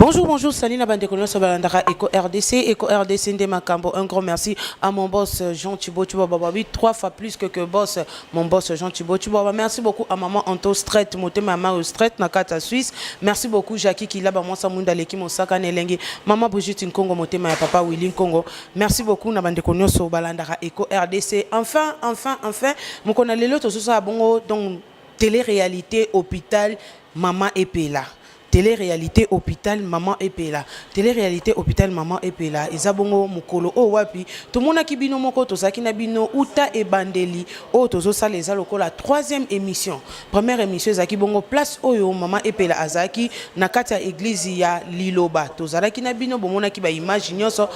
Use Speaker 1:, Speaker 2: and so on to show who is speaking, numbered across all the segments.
Speaker 1: Bonjour, bonjour, Salina Bandekono Sobalandara, Eco RDC Ndemakambo. Un grand merci à mon boss Jean Thibaut Bababi, 3 fois plus que boss, mon boss Jean Thibaut Bababi. Merci beaucoup à maman Anto Strait, moté maman Strait, Nakata Suisse. Merci beaucoup Jackie qui là, moi Samunda Leki Mosaka Nelengi, maman Brigitte Nkongo, moté ma papa Willy Nkongo. Merci beaucoup Nabandekono Sobalandara, Eco RDC. Enfin, mon connaît tout ça bongo donc télé-réalité, hôpital, maman Epela. Télé-réalité hôpital maman epela. Télé-réalité hôpital maman epela. Ezabongo mukolo o wapi. Tout le monde qui bino moko to sakina bino uta e bandeli o tozo sala eza loko la 3e émission. Première émission zaki bongo place oyo maman epela azaki na kati ya église ya Liloba. Tozala kina bino bomona ki ba image nyonso.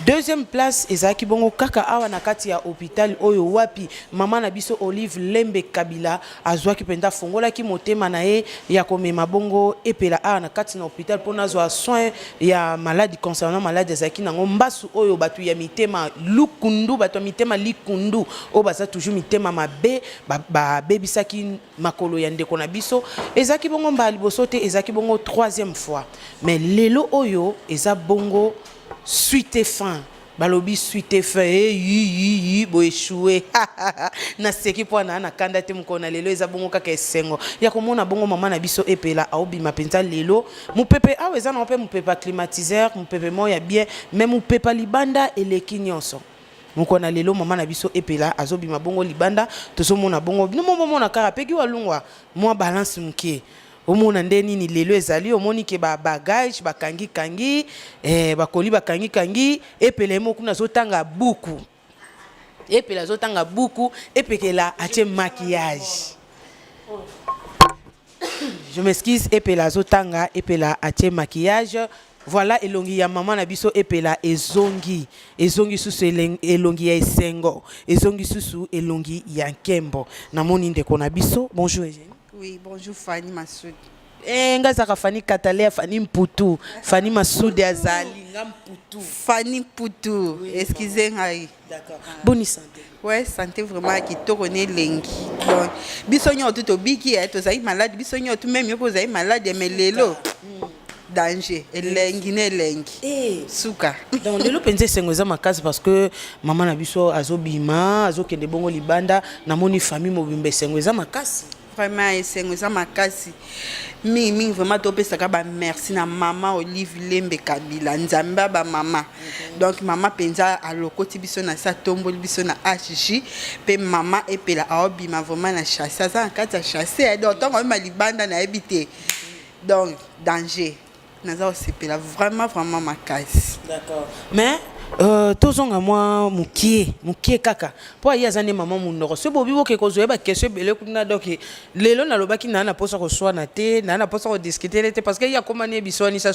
Speaker 1: Deuxième place ezaki bongo kaka awa na kati ya hôpital oyo wapi maman na biso Olive Lembe Kabila azwa ki penda fongola ki motema na ye ya komema bongo epela awa na kati na hôpital pona zwa soin ya maladie concernant maladie ezaki nango mbasu oyo batu ya mitema lukundu batu ya mitema likundu o baza toujours mitema mabe ba bebisaki makolo ya ndeko na biso ezaki bongo mbali bosote ezaki bongo 3e fois mais lelo oyo eza bongo suite et fin balobi suite et fin bo échoué na seki po na kanda te mukona lelo eza bongo kaka esengo ya komona bongo mama na biso epela aobima penza lelo mupepe awe eza na pe mupepe climatiseur mupepe mo ya bien même mupepe libanda eleki nyonso mukona lelo mama na biso epela azobima bongo libanda tozomona bongo bino mona kaka peki walungwa mo balance mukie omona ndeni ni lelo ezali omoni ke ba bagage bakangi bakoli bakangi epele moku na zotanga buku epela zotanga buku epekela atie maquillage. Je m'excuse epela zotanga epela atie maquillage. Voilà elongi ya mama na biso epela ezongi susu elongi ya esengo ezongi susu elongi ya nkembo namoni ndeko na biso. Bonjour Eugène.
Speaker 2: Oui, bonjour Fanny Massoud.
Speaker 1: Ngazaka Fanny Katalea, Fanny Mputu, Fanny Massoud Azali, Mputu.
Speaker 2: Fanny Mputu, oui, excusez-moi.
Speaker 1: D'accord. Bonne santé.
Speaker 2: Ouais, santé vraiment qui tourne lengi. Bon, bisogno tout biki to zai malade, bisogno tout même yo zai malade mais lelo. Danger, lengi ne lengi. Suka.
Speaker 1: Donc lelo penze sengoza makasi parce que maman na biso azobima, azokende bongo libanda, na moni famille mobimbe sengoza makasi.
Speaker 2: Vraiment esengoza makasi mingi vraiment topesaka ba merci na mama Olive Lembe Kabila nzamba ba mama donc mama penza alokoti biso na sa tomboli biso na HJ pe mama epela aobima vraiment na chasse ça kati ya chasse donc tongo ma libanda na ebité donc danger naza osepela vraiment makasi.
Speaker 1: D'accord. Mais tozonga moi mukie kaka po ya zane mama munoko se bobi boke kozoye ba question bele kuna donc lelo na lobaki na posa ko swana te na posa ko discuter te parce que ya komane bisoni sa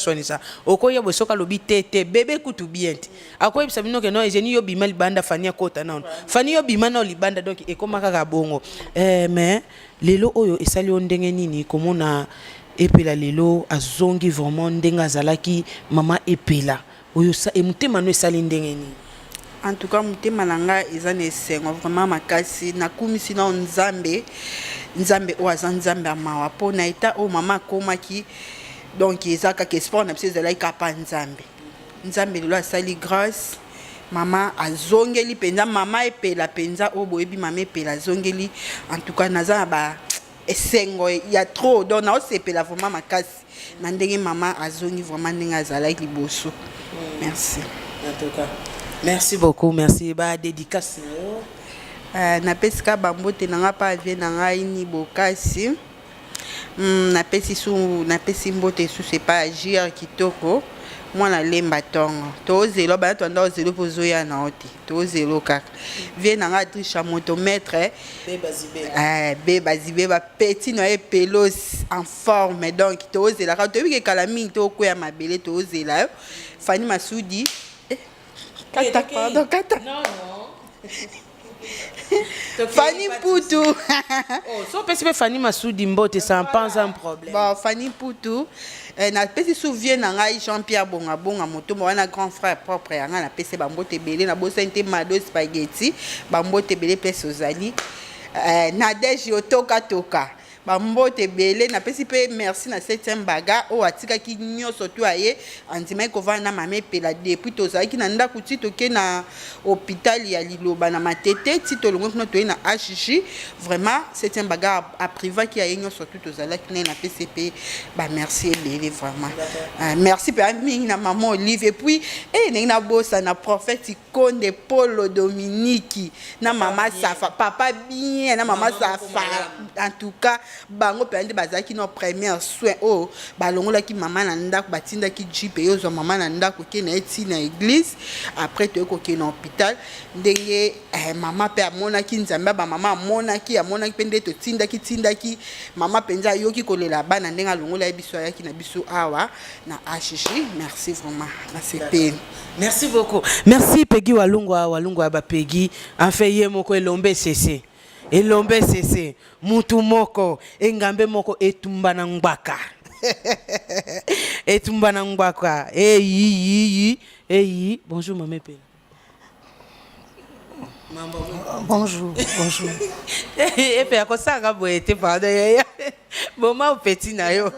Speaker 1: oko ya bosoka lobi te bébé kutu bien akoy bisa bino ke no ezeni yo bima libanda fania kota na fani yo bima na libanda donc ekoma kaka bongo mais lelo oyo esali ondenge nini komona epela lelo azongi vraiment ndenga zalaki mama epela oyo sa emutema no esali ndenge ni.
Speaker 2: En tout cas mutema nanga eza na esengo vraiment makasi nakumisi na nzambe o aza nzambe amawa po na eta o mama komaki donc eza kaka espoir na biso ezalaki kapa nzambe lelo asali grâce mama azongeli penza mama epela penza o boyebi mama epela azongeli en tout cas naza ba esengo ya trop donc na osepela vraiment makasi na ndenge mama azongi vraiment ndenge azalaki liboso. Merci.
Speaker 1: En tout cas, merci beaucoup. Merci. Ba dédicace.
Speaker 2: Na pesika bambote nanga pa vie nanga ini bokasi. Na pesi mbote sous c'est pas agir kitoko. Moi na lemba tongo. To zelo ba to ndo zelo pozoya na oti. To zelo kaka. Vie nanga tricha motomètre. Beba zibe ba petit no e pelos en forme donc to zela ka to bi ke kala mingi to ko ya mabele to zela. Fanny Massoudi. Kata. Non. Fanny Mputu.
Speaker 1: Oh, so pesi Fanny Massoudi mbote ça pas un problème.
Speaker 2: Bon, Fanny Mputu. Na pesi souvient na ngai Jean-Pierre Bonga moto wana grand frère propre ya nga na pesi bambote belé na bosente mado spaghetti bambote belé place ozali. Nadège yotoka bambote belé na pesi pe merci na 7e baga o atika ki nyoso to aye andima ko va na mame pela depuis tozaki na ndako ti toke na hôpital ya Liloba na Matete ti tolongo kuna to na HJ vraiment 7e baga a priva ki aye nyoso to tozalaki na PCP ba merci belé vraiment merci pe mingi na maman Olive et puis na bossa na prophète Konde Polo Dominique na maman Safa papa bien na maman Safa en tout cas bango pende bazaki no premier soin o balongola ki maman na ndako batinda ki jipe yo zo maman na ndako ke na eti na église après to ko ke na hôpital ndenge maman pe amona ki nzamba ba maman amona ki pende to tinda ki maman penza yoki kolela bana ndenga longola biso ya ki na biso awa na HJ merci vraiment na CP.
Speaker 1: Merci beaucoup. Merci Peggy Walungwa ba Peggy en fait ye moko elombe cc. Elombe cc. Mutu moko engambe moko etumbana ngbaka. Etumbana ngbaka. Bonjour maman Peggy.
Speaker 3: Bonjour.
Speaker 1: Et puis à quoi ça a été pardon. Bon ma petit na yo.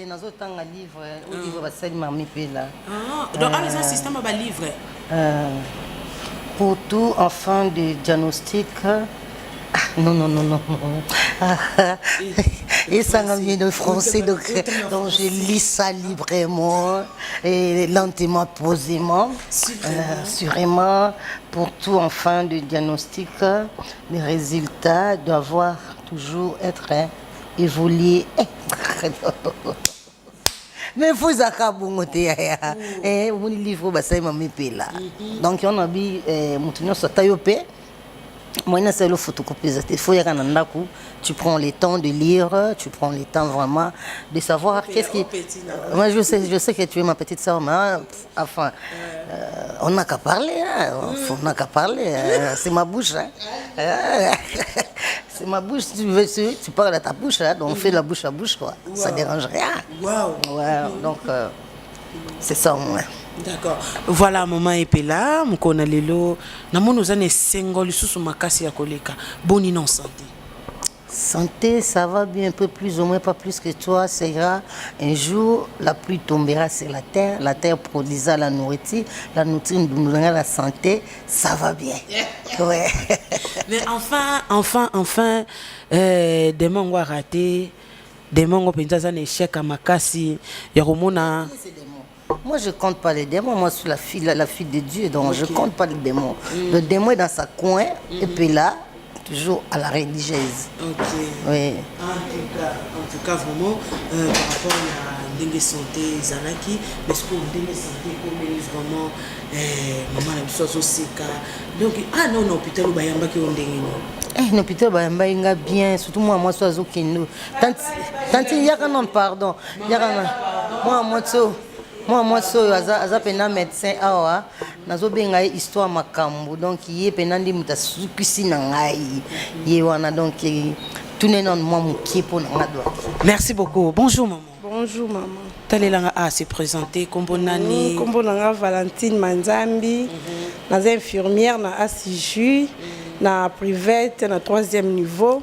Speaker 3: Nazotanga livre au livre ba sali mami pela.
Speaker 1: Donc les assistants ba livre.
Speaker 3: Pour tout enfant de diagnostic. Non. Et ça m'a mis de français, donc je lis ça librement et lentement, posément, sûrement. Pour tout enfant de diagnostic, les résultats doivent toujours être évolués. Mais vous avez un livre, donc on a dit, moi, c'est le photocopie. Il faut y aller dans tu prends le temps de lire, tu prends le temps vraiment de savoir qu'est-ce qui. Moi, je sais que tu es ma petite soeur, mais enfin, on n'a qu'à parler. On n'a qu'à parler. C'est ma bouche. C'est ma bouche. Tu parles à ta bouche, donc on fait la bouche à bouche, quoi. Wow. Ça dérange rien.
Speaker 1: Wow.
Speaker 3: Ouais, donc, c'est ça au moins.
Speaker 1: D'accord. Voilà, maman Epela, mukona lelo. Namono zane sengo lisusu makasi ya koleka. Boni non santé.
Speaker 3: Santé, ça va bien, un peu plus ou moins, pas plus que toi. C'est grave. Un jour, la pluie tombera sur la terre produisera la nourriture nous donnera la santé, ça va bien. Ouais.
Speaker 1: Mais enfin, des mango ratés, des mango penza zane échec à makasi, yaromona.
Speaker 3: Moi, je ne compte pas les démons. Moi, je suis la fille de Dieu, donc je ne compte pas les démons. Le démon est dans sa coin, et puis là, toujours à la religieuse.
Speaker 1: Ok.
Speaker 3: Oui.
Speaker 1: En tout cas, vraiment, par rapport à la santé, Zanaki, parce qu'on a santé comme vraiment, maman la chose aussi. Donc, non, hôpital ou Bayamba qui ont des.
Speaker 3: L'hôpital Bayamba est bien, surtout moi, je suis à Zokino. Tant il y a un pardon. Moi, je suis un médecin, je suis une histoire makambo, donc il y a un muta sukisi na ngai. Donc tout le monde qui pour na doigt.
Speaker 1: Merci beaucoup. Bonjour maman.
Speaker 4: Bonjour maman.
Speaker 1: Talelanga a se présenter kombo nani.
Speaker 4: Kombo nanga Valentine Manzambi. Nas infirmière na ACJ, na private na 3e niveau.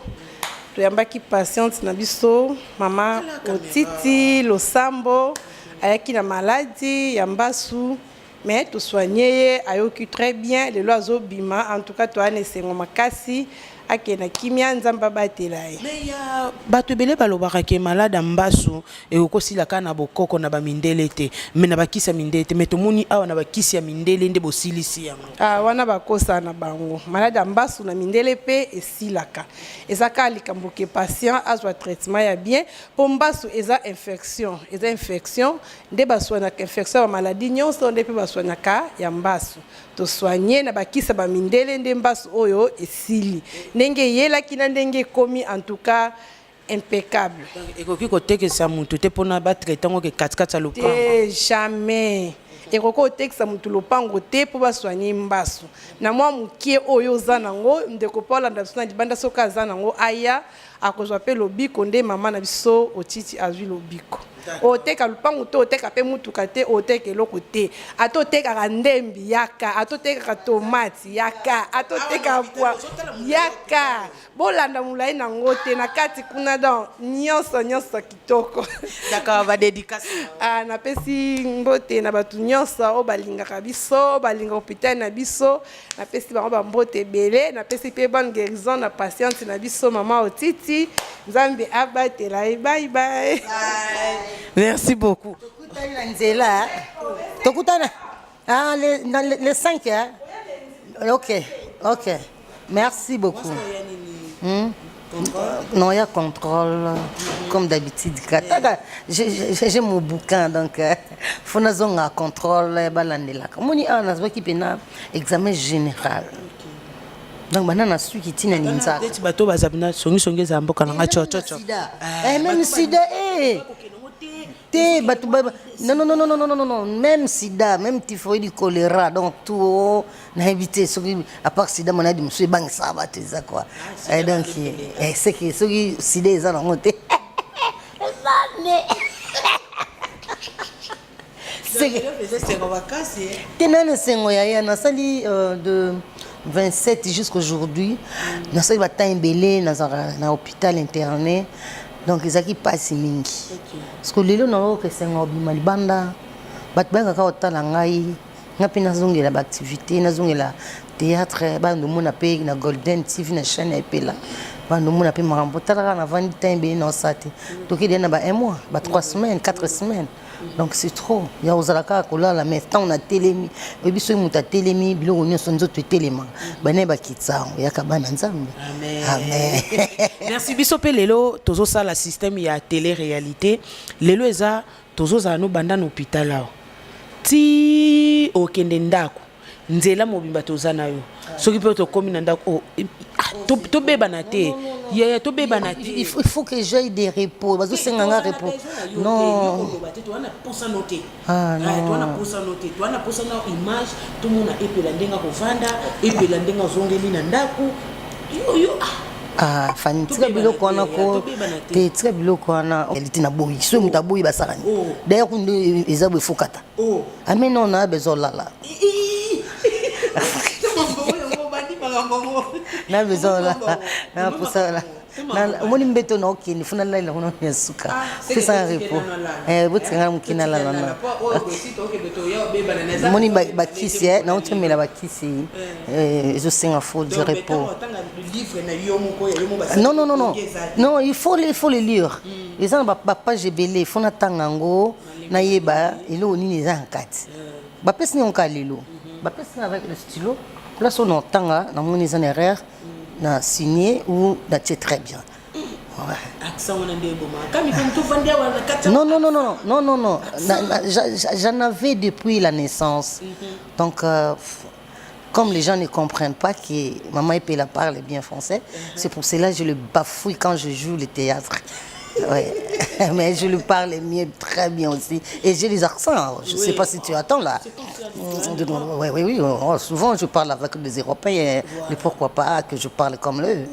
Speaker 4: Toyambaki patiente na biso mama Otiti Losambo. Ayaki na maladie ya mbasu mais to soigner ayoki très bien le loazo bima en tout cas to ane sengo makasi akena kimia nzamba batela ye
Speaker 1: mais ya bato belé balobaka ke malade mbasu e okosila kana bokoko na ba mindele te mais na bakisa mindele te mais to moni awa na bakisi ya mindele nde bosilisi yango
Speaker 4: wana bakosa na bango malade mbasu na mindele pe esilaka ezaka likambo ke patient azwa traitement ya bien po mbasu eza infection nde baswana ka infection ya maladie nyonso nde pe baswana ka ya mbasu to soigner na bakisa ba mindele nde mbasu oyo esili ndenge yelaki na ndenge komi en tout cas impeccable.
Speaker 1: Ekoki kotekesa mutu te pona ba traitant ke katikati lopango.
Speaker 4: Jamais. Ekoko kotekesa mutu lopango te po ba soigner mbasu. Na mwa mukie oyo zanango ndeko Paul Anderson dibanda soka zanango aya akozwa pe lobiko nde mama na biso otiti azwi lobiko. oteka lupangu to oteka pe mutuka te oteka eloko te ata otekaka ndembi yaka ata otekaka tomati yaka ata otekaka poa yaka bolanda molai nango te na kati kuna don nyonso kitoko
Speaker 1: d'accord badédicace
Speaker 4: napesi mbote na bato nyonso oyo balingaka biso balingaka hôpital na biso napesi bango bambote ebele napesi mpe bonne guérison na patiente na biso mama Otiti nzambe abatela ye bye bye.
Speaker 1: Merci beaucoup.
Speaker 3: Tokutana les 5 hein? Ok merci beaucoup. Non, il y a contrôle, comme d'habitude. J'ai mon bouquin, donc il faut un contrôle. Moi, qui un examen général. Donc, maintenant, on su qui tient un insa. Même sida, non, même sida, même typhoïde, choléra, donc tout, on a évité, à part sida, on a dit, monsieur Bang, ça va, tu sais quoi. Et donc, c'est que ceux qui sida, ils ont monté. C'est de 27 jusqu'aujourd'hui, nous sommes dans un hôpital interné. Donc, ils ont passé mingi. Parce que les gens ont fait un banda, activité, na théâtre, na Golden TV, na chaîne epela. Na donc il y a un mois, 3 semaines, 4 semaines. Donc c'est trop. Il y a Ozalaka Kola, mais tant on a télémi, et puis on a télémi, bilo on sont autres téléma. Bane ba kitsa, ya kabana nzambe. Amen.
Speaker 1: Merci biso pe lelo tozo ça la système ya télé-réalité. Lelo eza tozo za no banda no hôpital là. Ti okende ndako. Nzela mobimba toza na yo. Soki pe to komi na ndako to beba na te. Ya to beba na te.
Speaker 3: Il faut que j'aille des repos. Bazo senganga repos. Non. Ah non.
Speaker 1: Tu as posa noter. Tu as posa na image tout monde a epela ndenga ko vanda, epela ndenga zongeli na ndako. Yo
Speaker 3: ah fani tika biloko wana ko te tika biloko wana eliti na boyi so mutaboyi basakani. D'ailleurs kunde ezabo fokata. Amen non na bezolala. Na besoin na posa la na moni mbeto na okini funa la ila kuna nyasuka pesa repos butinga mukina la na moni bakisi na otemela bakisi je singa faut du repos. Non, il faut les lire. Les gens ba page belé funa tangango na yeba ilo nini za nkati ba pesi ni onkalilo ba pesi avec le stylo. Place on entend, dans mon erreur, na signé ou na très bien. Non. J'en avais depuis la naissance. Donc, comme les gens ne comprennent pas que maman Epela parle bien français, c'est pour cela que je le bafouille quand je joue le théâtre. Ouais. Mais je le parle mieux très bien aussi. Et j'ai les accents. Je ne sais pas si tu attends là. Oui. Souvent je parle avec des Européens. Mais pourquoi pas que je parle comme eux.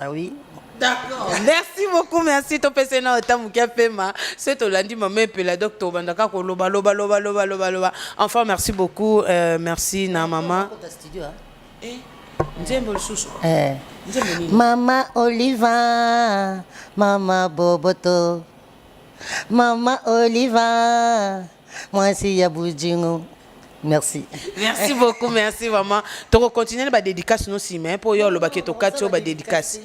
Speaker 3: Ah oui.
Speaker 1: D'accord. Merci beaucoup, merci. To pesena otamukia pema. C'est Olandi maman Epela docteur bandaka ko loba. Enfin merci beaucoup. Merci na maman.
Speaker 3: Mama Oliva, Mama Boboto, Mama Oliva, moi c'est Yaboudjingo. Merci.
Speaker 1: Merci beaucoup, merci maman. Tu vas continuer à dédicacer nos simes pour y aller au baquet au quartier au dédicace.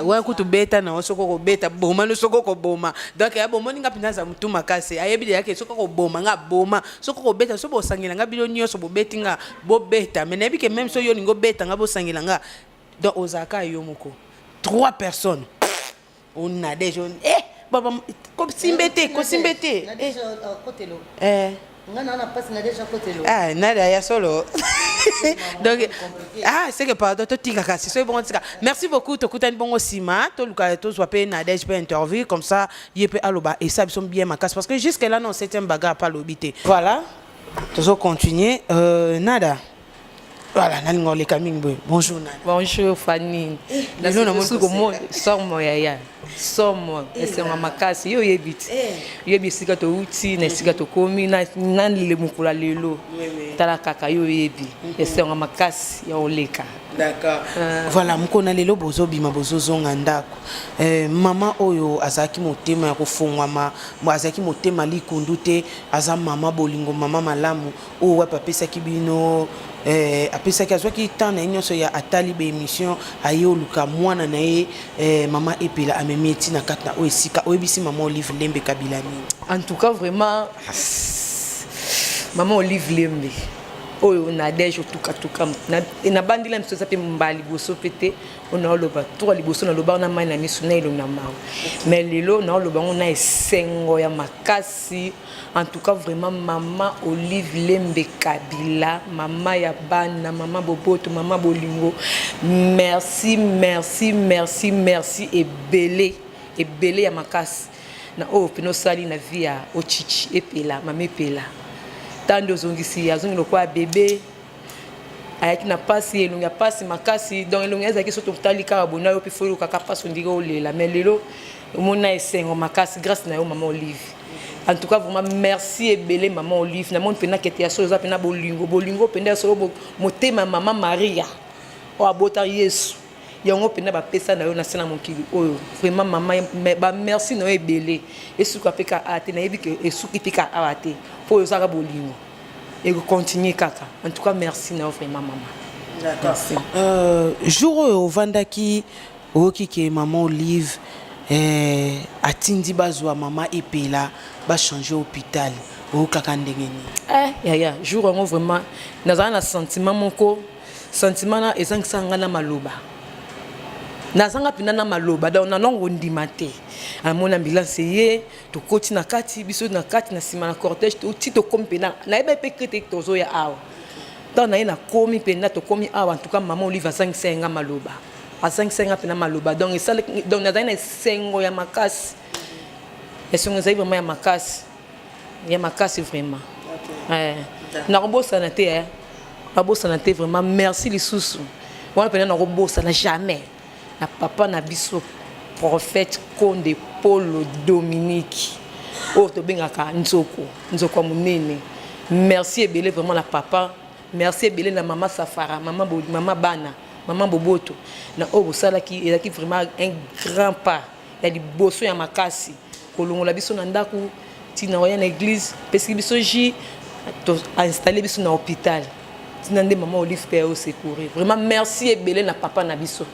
Speaker 1: Ouais, écoute, bêta na osoko bêta boma no soko boma. Donc ya boma ninga pinaza mutu makase. Ayebi de yake soko boma nga boma. Soko bêta so bo sangela nga bilo nyoso bo betinga bo bêta. Mais nebi que même so yo ningo bêta nga bo sangela nga. Donc Osaka yomoko. 3 personnes. On a déjà baba comme simbete. Ah, nada ya solo. Donc c'est que pardon to tika kasi so bon tika. Merci beaucoup to kutani bongo sima to luka to soit pe Nadège pe interview comme ça yepé aloba et ça ils sont bien ma casse parce que jusque là non c'était un bagarre pas l'obité. Voilà. Toujours continuer nada. Voilà, nalingo le kaming boy. Bonjour Nana.
Speaker 5: Bonjour Fanny. La
Speaker 1: Lelo na
Speaker 5: zone
Speaker 1: moni
Speaker 5: ko mo somo ya. Somo ese wa makasi yo yebiti. Yebisi ka to uti na sika to komi na le mukula lelo. Tala kaka yo yebi. Ese wa makasi ya oleka.
Speaker 1: D'accord. Voilà, mukona lelo bozo bima bozo zonga ndako. Mama oyo azaki motema ya kofungwama, azaki motema likundute, aza mama bolingo mama malamu o wa papesa kibino apesaki azwaki temps na nyonso ya atali be émission ayoluka mwana na ye mama epela amemi eti na kati na oyo esika oyebisi mama Olive Lembe Kabila nini.
Speaker 5: En tout cas vraiment maman Olive Lembe oyo na dejo tuka na bandi la msoza pe mbali boso pete ona loba to liboso na loba na mai na misu na ilo na mawo mais lelo na loba on esengo ya makasi. En tout cas vraiment maman Olive Lembe Kabila, maman ya bana, maman boboto, maman bolingo, merci et belé ya makasi na o pino sali na via o chichi epela mama epela tando zongisi azongi lokwa bébé ayaki na pasi elongi ya pasi makasi donc elongi ezaki soto talika abona yo pe fo kaka pasi ndika olela mais lelo omona esengo makasi grâce na yo maman Olive. En tout cas vraiment merci et belé maman Olive na mon pena kete ya soza pena bolingo penda solo motema maman Maria o abota Yesu yango pena ba pesa na yo na sena mokili oyo vraiment maman ba merci na yo belé esuka peka ate na yebi ke esuki peka awate po yo saka bolingo et continuer kaka. En tout cas merci na yo vraiment maman.
Speaker 1: D'accord. Jour au vandaki oki ke maman Olive atindi bazwa mama epela ba changer hôpital o kaka ndengeni
Speaker 5: ya jour ngo vraiment nazana na sentiment moko sentiment na ezangisa ngana maloba nazanga pina na maloba donc na longo ndimate amona ambulance ye to koti na kati biso na kati na sima na cortège to tito kompena na ebe pe critique tozo ya awa donc na ina komi pena to komi awa. En tout cas maman Olive azangisa nga maloba azangisa pena maloba donc esale donc nazana sengo ya makasi. Est-ce que vous avez vraiment ya makasi? Ya makasi vraiment. Na robosa na te robosa na te vraiment merci les sous. Moi pena na robosa na jamais. Na papa na biso prophète Konde Paulo Dominique. Oh to bengaka nzoko munene. Merci ebele vraiment na papa. Merci ebele na maman Safara, maman Bana, maman Boboto. Na o sala ki elaki vraiment un grand pas. Ya di boso ya makasi. Kolongola biso na ndako tina waya na église parce que biso ji to installer biso na hôpital tina nde maman Olive pe au secourir. Vraiment merci ebele na papa na biso.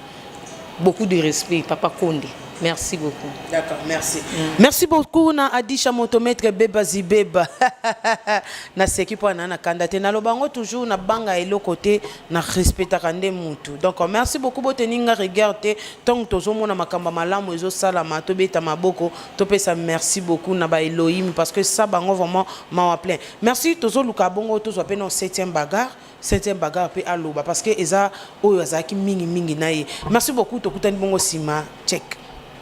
Speaker 5: Beaucoup de respect papa Konde. Merci beaucoup.
Speaker 1: D'accord, merci. Merci beaucoup na Adisha motomètre Beba Zibeba. Na seki po na kandate na lobango toujours na banga elo côté na respecta kande mutu. Donc merci beaucoup boteninga regarder tant tozo mona makamba malamu ezo sala mato beta maboko to pesa merci beaucoup na ba Elohim parce que ça bango vraiment ma plein. Merci tozo luka bongo tozo pe no 7e bagarre pe aloba parce que eza oyo azaki mingi na ye. Merci beaucoup to kutani bongo sima check.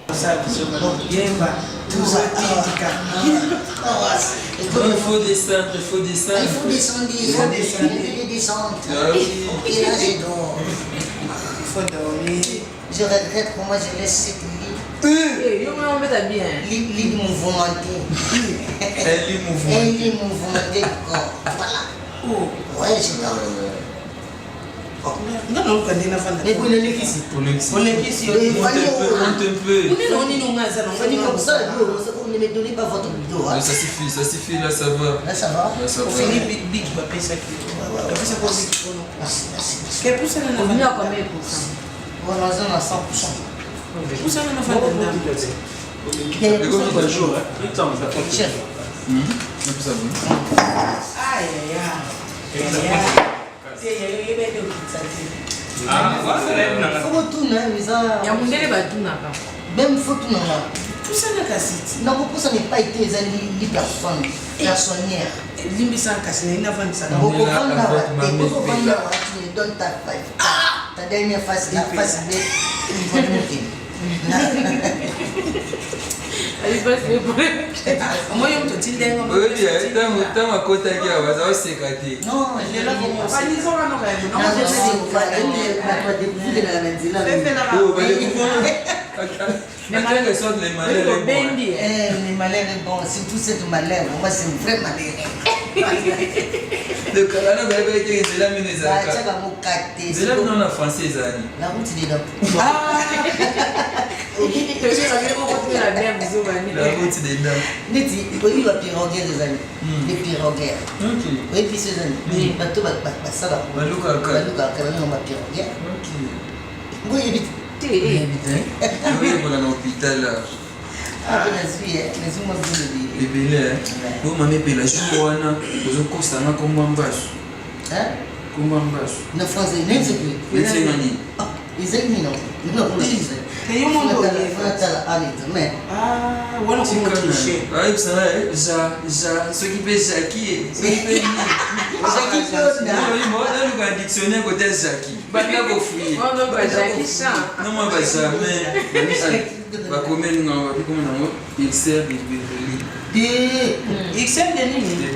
Speaker 6: Il faut descendre.
Speaker 3: Il faut dormir. Je regrette pour moi, je laisse cette lit. Lit mouvementé. Elle lit mouvementé. Voilà. Ouais, je dors.
Speaker 1: Non, mais vous n'êtes qu'ici. On est qu'ici.
Speaker 6: On te peut.
Speaker 3: Comme ça, on ne me donnez pas votre dos.
Speaker 6: Ça suffit, là ça va.
Speaker 3: Là ça va.
Speaker 1: On finit big, tu vas payer ça.
Speaker 3: Merci.
Speaker 1: Quel pouce elle en a?
Speaker 4: Combien de pourcents?
Speaker 3: On en a 100%.
Speaker 1: Pouce elle en a fait
Speaker 6: Le jour,
Speaker 3: Chef. Même photo
Speaker 1: Tout ça n'a qu'à citer.
Speaker 3: non, pour ça n'est pas été les personnes personnelles.
Speaker 1: Limbisan cassé, il n'a pas de ça.
Speaker 3: Vous pouvez vendre tu me donnes ta ta dernière face, la face B, il faut le monter.
Speaker 1: Moi, je me dis,
Speaker 6: Tant à côté qui a vas sécrété.
Speaker 3: Non, je l'ai là pour moi.
Speaker 6: Oh, mais quelle sorte les malheurs
Speaker 3: Les malheurs est bon, surtout cette malheur. Moi, c'est une vraie malheur.
Speaker 6: Le Canada va être de la ministre.
Speaker 3: C'est
Speaker 6: de la non française.
Speaker 3: La route est là.
Speaker 6: La route des dames.
Speaker 3: Il va piroguer des amis. Les pirogues. Oui, puis ces amis. Les bateaux, ça va.
Speaker 6: Balouka,
Speaker 3: on va piroguer. Oui, vite.
Speaker 6: Oui, voilà l'hôpital.
Speaker 3: Ah, les hommes
Speaker 6: Les belles. Vous m'avez payé la journée. Vous avez costaud comme un bâche. Comme un bâche.
Speaker 3: Non, français, même c'est plus.
Speaker 6: Les Sénani.
Speaker 3: Les amis, non. Non, non,
Speaker 1: c'est un monde.
Speaker 3: Mais.
Speaker 1: Ah, voilà, c'est mon cliché.
Speaker 6: Ah, vous savez, ce qui fait Jackie. Ce qui fait
Speaker 3: Jackie Claude,
Speaker 6: moi, on a un dictionnaire côté Jackie. Bah, là, vous fouillez. Non, moi, jamais. Bah, comment il sert de
Speaker 3: Il sert de nini.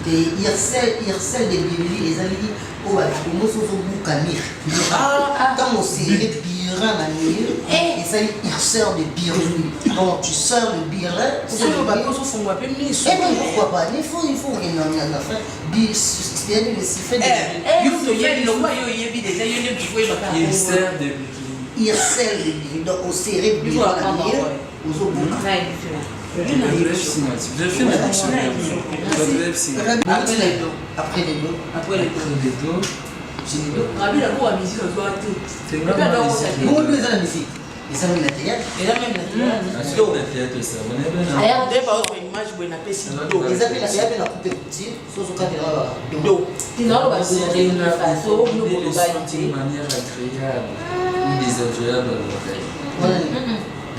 Speaker 3: Il sert de Billy, les amis. Oh, il faut boucanir. Quand on sert de birin, et ça, il sert de birin. Donc, tu sers le birin.
Speaker 1: C'est le bateau, il faut un peu mis.
Speaker 3: Eh bien, pourquoi pas? Il faut qu'il y ait un affaire. Il sert de
Speaker 6: il sert de
Speaker 3: il sert de birin. Donc, on sert de birin. Aux autres boucans.
Speaker 6: Je fais ma dictionnaire.
Speaker 3: Après les dos.
Speaker 6: Après les dos.
Speaker 3: Comment deux ans la musique? Et ça même la théâtre.
Speaker 1: Et là même la
Speaker 6: théâtre, ça.
Speaker 3: Ils appellent la coupe couture, sauf au cas de
Speaker 6: de manière agréable ou désagréable.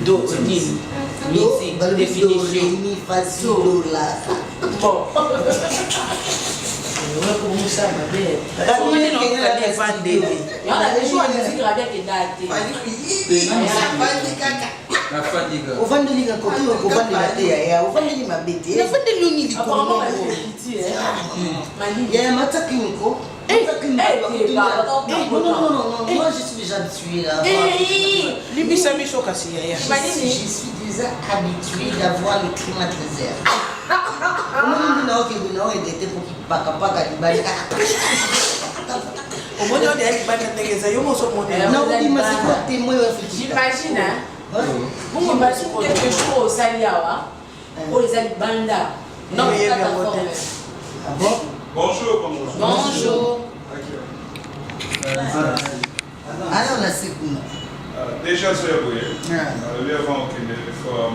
Speaker 1: Do, musique, définition.
Speaker 3: Mi, fa, si, do, la.
Speaker 1: Bon. Comment ça, ma belle? Comment on a des vendés?
Speaker 3: Au vent de l'île, côté au vent de la terre, au vent de l'île, ma bête. Il faut de l'île, il y a un matin qui me court. Non, moi je suis déjà habitué là.
Speaker 1: Je
Speaker 3: suis déjà habitué d'avoir le climat très air.
Speaker 7: J'imagine, vous me quelque chose au Saliawa, pour les Alibanda.
Speaker 1: Non, il y a bien voté.
Speaker 8: Bonjour.
Speaker 1: Bonjour.
Speaker 3: Alors la seconde.
Speaker 8: Déjà, c'est vrai. Le vent qui est fort.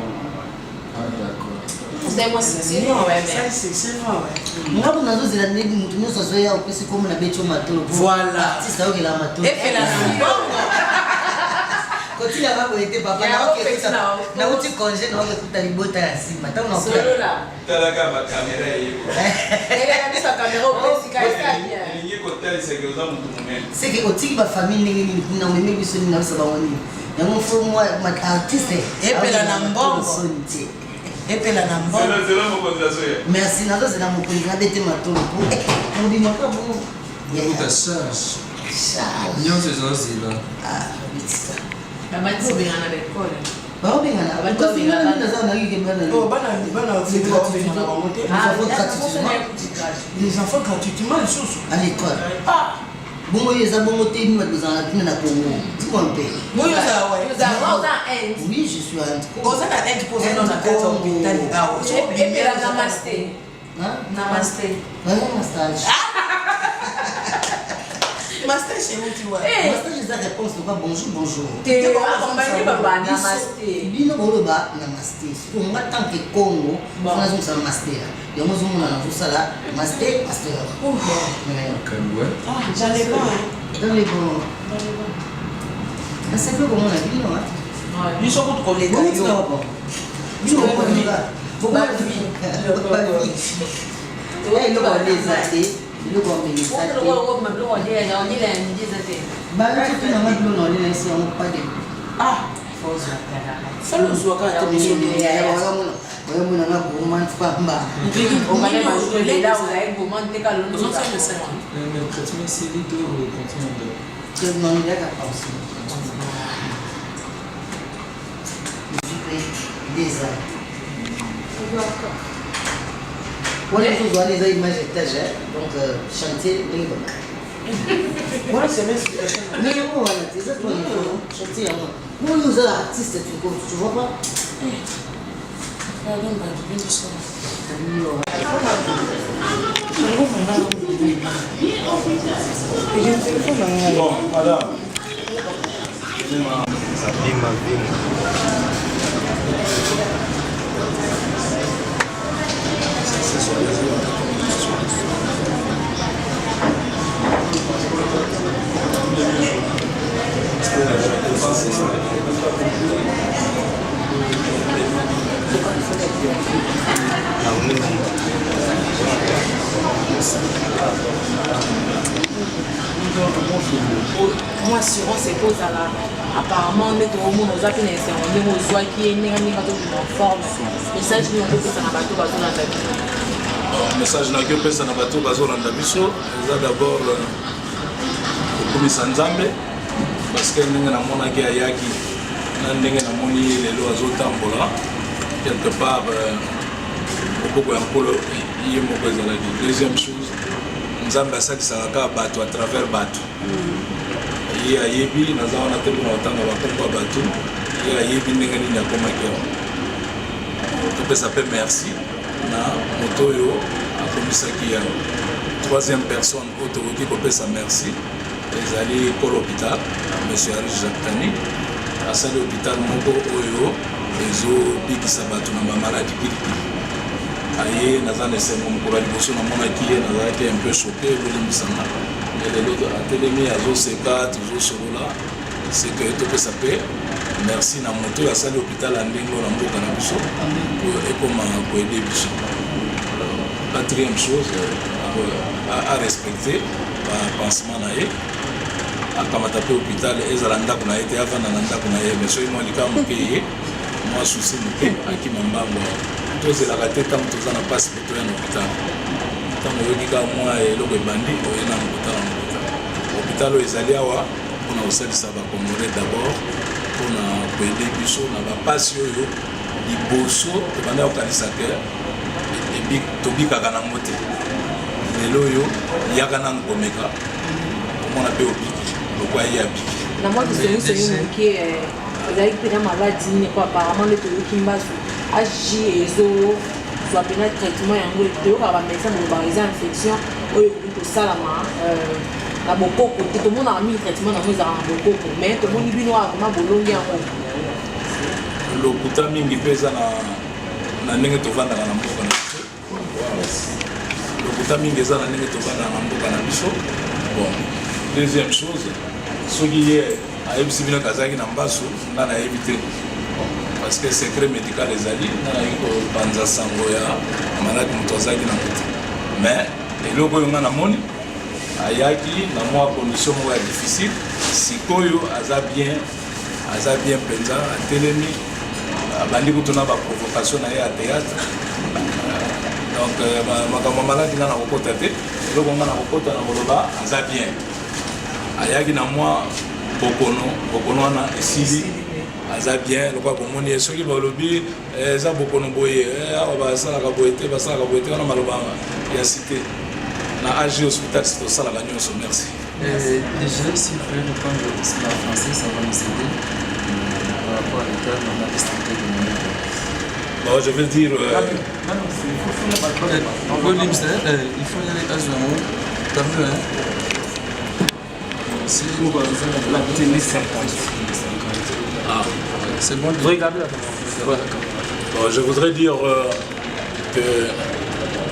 Speaker 7: C'est moi, c'est moi, ouais.
Speaker 1: C'est moi, ouais.
Speaker 3: Moi, on a deux années, nous sommes allés au PC comme la bête au matin.
Speaker 1: Voilà.
Speaker 3: C'est ça, il a matin.
Speaker 1: Et fait la
Speaker 3: quand il a pas été papa, na uti congé na kuta libota ya sima. Tant on
Speaker 7: solo là.
Speaker 8: Tala kama caméra hiyo.
Speaker 7: Elle a mis sa caméra au PC quand ça bien.
Speaker 8: Il y a côté c'est que nous
Speaker 3: c'est que otiki ba famille ni na meme biso ni na saba woni. Ya mfo moi ma artiste.
Speaker 1: Epela na mbongo. Epela na mbongo.
Speaker 8: C'est là mon conversation.
Speaker 3: Merci na zo na mo na bete matolo. On dit maka bon.
Speaker 6: Il y a ta charge.
Speaker 3: Charge.
Speaker 6: Nyon c'est aussi là.
Speaker 3: Ah, vite.
Speaker 7: Maman dit bien à l'école.
Speaker 3: Ba bien na. Parce que na za na yike bana.
Speaker 1: Oh bana c'est les enfants gratuitement ils sont
Speaker 3: à l'école. Ah. Bon ils a bon côté nous dans na Congo. Dis-moi un peu.
Speaker 1: Moi ça ouais.
Speaker 7: Nous avons un
Speaker 3: Oui, je suis un.
Speaker 1: Poser la tête poser dans la tête hôpital.
Speaker 7: Et puis la namaste.
Speaker 3: Hein?
Speaker 7: Namaste.
Speaker 3: Namaste.
Speaker 1: Master chez vous tu vois.
Speaker 3: Master je sa réponse c'est pas bonjour.
Speaker 7: T'es accompagné papa namaste.
Speaker 3: Bino boloba namaste. Pour moi tant que Congo, on a ça namaste. Et on a ça là, master.
Speaker 1: Ah, j'allais pas.
Speaker 3: Dans les bons. C'est peu comment on a dit non hein.
Speaker 1: Ils sont contre les gars.
Speaker 3: Ils sont pas là. Faut pas vite. Ouais, le va les athées. Le va les athées. Bah, tu peux pas de.
Speaker 1: Ah, Solo zwa ka te biso de ya.
Speaker 3: Moi mon nga gourmand pamba.
Speaker 7: On va aller là où il gourmand te ka lo.
Speaker 6: Mais traitement ici les deux continent de.
Speaker 3: Traitement il y a qu'à penser. Des ans. On est tous dans les images étagères, donc chantier libre.
Speaker 1: Moi c'est même
Speaker 3: Mais bon, voilà, c'est ça qu'on est chantier. Nous, nous sommes artistes, tu vois pas?
Speaker 8: Bon, madame.
Speaker 9: Ça bima bima.
Speaker 7: Moi, assurance c'est cause à la. Apparemment, on est au monde aux appels et on est aux oies qui est né en forme. Message nous on peut que ça n'a pas tout dans la vie.
Speaker 10: Message na que pesa na bato bazolanda biso eza d'abord okomisa nzambe parce que ndenge namonaki ayaki na ndenge namoni lelo azotambola quelque part okoko ya nkolo ye moko ezalaki. Deuxième chose, nzambe asalisaka kaka bato à travers bato. Ye ayebi naza wana te mpona kotanga bakombo ya bato, ye ayebi ndenge nini akomaki awa. Topesa mpe merci na moto oyo akomisaki ya troisième personne oyo tokoki kopesa merci ezali kolo hôpital monsieur Arish Jacques Tani asali hôpital moko oyo ezobikisa bato na bamaladi pilipili. Aye naza na esengo mokolo ya liboso namonaki ye nazalaki un peu choqué ebolimbisanga mais lelo atelemi azoseka tozosolola c'est que topesa mpe merci na moto oyo asali hôpital ya ndenge oyo na mboka na biso oyo ekomaka koede biso. Quatrième chose à respecter bapansement na ye akamata mpe hôpital ezala ndako na ye te avanda na ndako na ye mais soki mwa likama moke ye mwa susi moke akima mbango tozelaka te ntango toza na mpasi mpe toya na hôpital ntango oyoki kaka mwa eloko ebandi oye na mokotala na hôpital. Hôpital oyo ezali awa mpona kosalisa bacongolais d'abord mpona koede biso na bapasi oyo liboso tobanda kokanisa ke tobikaka nango te lelo oyo yaka nanu komeka omona mpe obiki lokwa ye abiki
Speaker 7: na moi soki moke ezalaki mpena maladi nini po apparemment nde toyoki mbasu agi ezozwa mpena traitement yango toyokaka bamédecin bolobaka eza infection oyo ekoki kosalama na bokoko te tomonaka mingi traitement yango ezalaka na bokoko mais tomoni bino kaka koma bolongi yango
Speaker 10: lokuta mingi mpe eza na ndenge tovandaka na mboka na biso. Lokuta mingi eza na ndenge tovandaka na mboka na biso. Bon, deuxième chose, soki ye ayebisi bino kazalaki na mbasu nga nayebi te parce que secret médical ezali nga nayebi kopanza sango ya maladi moto azalaki na moto mais eloko oyo nga namoni ayaki na mwa condition moko ya difficile sikoyo aza bien mpenza atelemi abandi kutuna baprovocation na ye ya théâtre donc makambo maladi nga na kokota te eloko nga na kokota na koloba aza bien ayaki na mwa bokono wana esili aza bien lokwa bomoni ye soki balobi eza bokono boye awa basalaka boye te wana maloba ya cité na ag hospital si tosalaka nyonso. Merci.
Speaker 6: Déjà, si vous pouvez reprendre le français, ça va nous aider par rapport à l'état normal de santé de l'homme.
Speaker 10: Bon, je veux dire...
Speaker 6: il faut y aller à Zouamou. T'as vu, hein? Si vous avez la télé 50.
Speaker 10: Ah,
Speaker 6: c'est bon.
Speaker 9: Regardez la
Speaker 10: bon, je voudrais dire que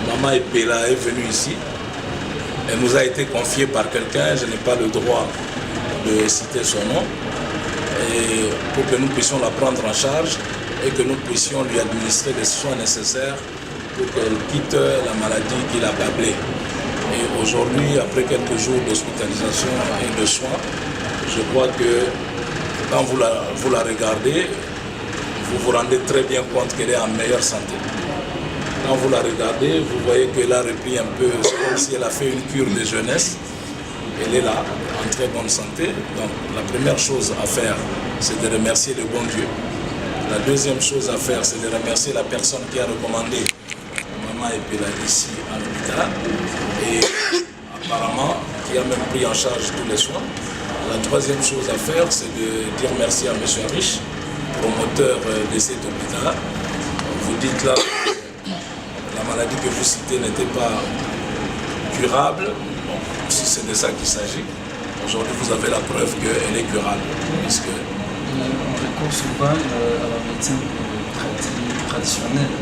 Speaker 10: Maman Epela est venue ici. Elle nous a été confiée par quelqu'un, je n'ai pas le droit de citer son nom, et pour que nous puissions la prendre en charge et que nous puissions lui administrer les soins nécessaires pour qu'elle quitte la maladie qui l'a accablée. Et aujourd'hui, après quelques jours d'hospitalisation et de soins, je crois que Quand vous la regardez, vous vous rendez très bien compte qu'elle est en meilleure santé. Quand vous la regardez, vous voyez qu'elle a repris un peu, c'est comme si elle a fait une cure de jeunesse. Elle est là, en très bonne santé. Donc la première chose à faire, c'est de remercier le bon Dieu. La deuxième chose à faire, c'est de remercier la personne qui a recommandé Maman Epela ici à l'hôpital. Et apparemment, qui a même pris en charge tous les soins. La troisième chose à faire, c'est de dire merci à M. Rich, promoteur de cet hôpital. Vous dites là, la maladie que vous citez n'était pas curable. Bon, si c'est de ça qu'il s'agit, aujourd'hui vous avez la preuve qu'elle est curable. Puisque
Speaker 6: on recourt souvent à la médecine traditionnelle.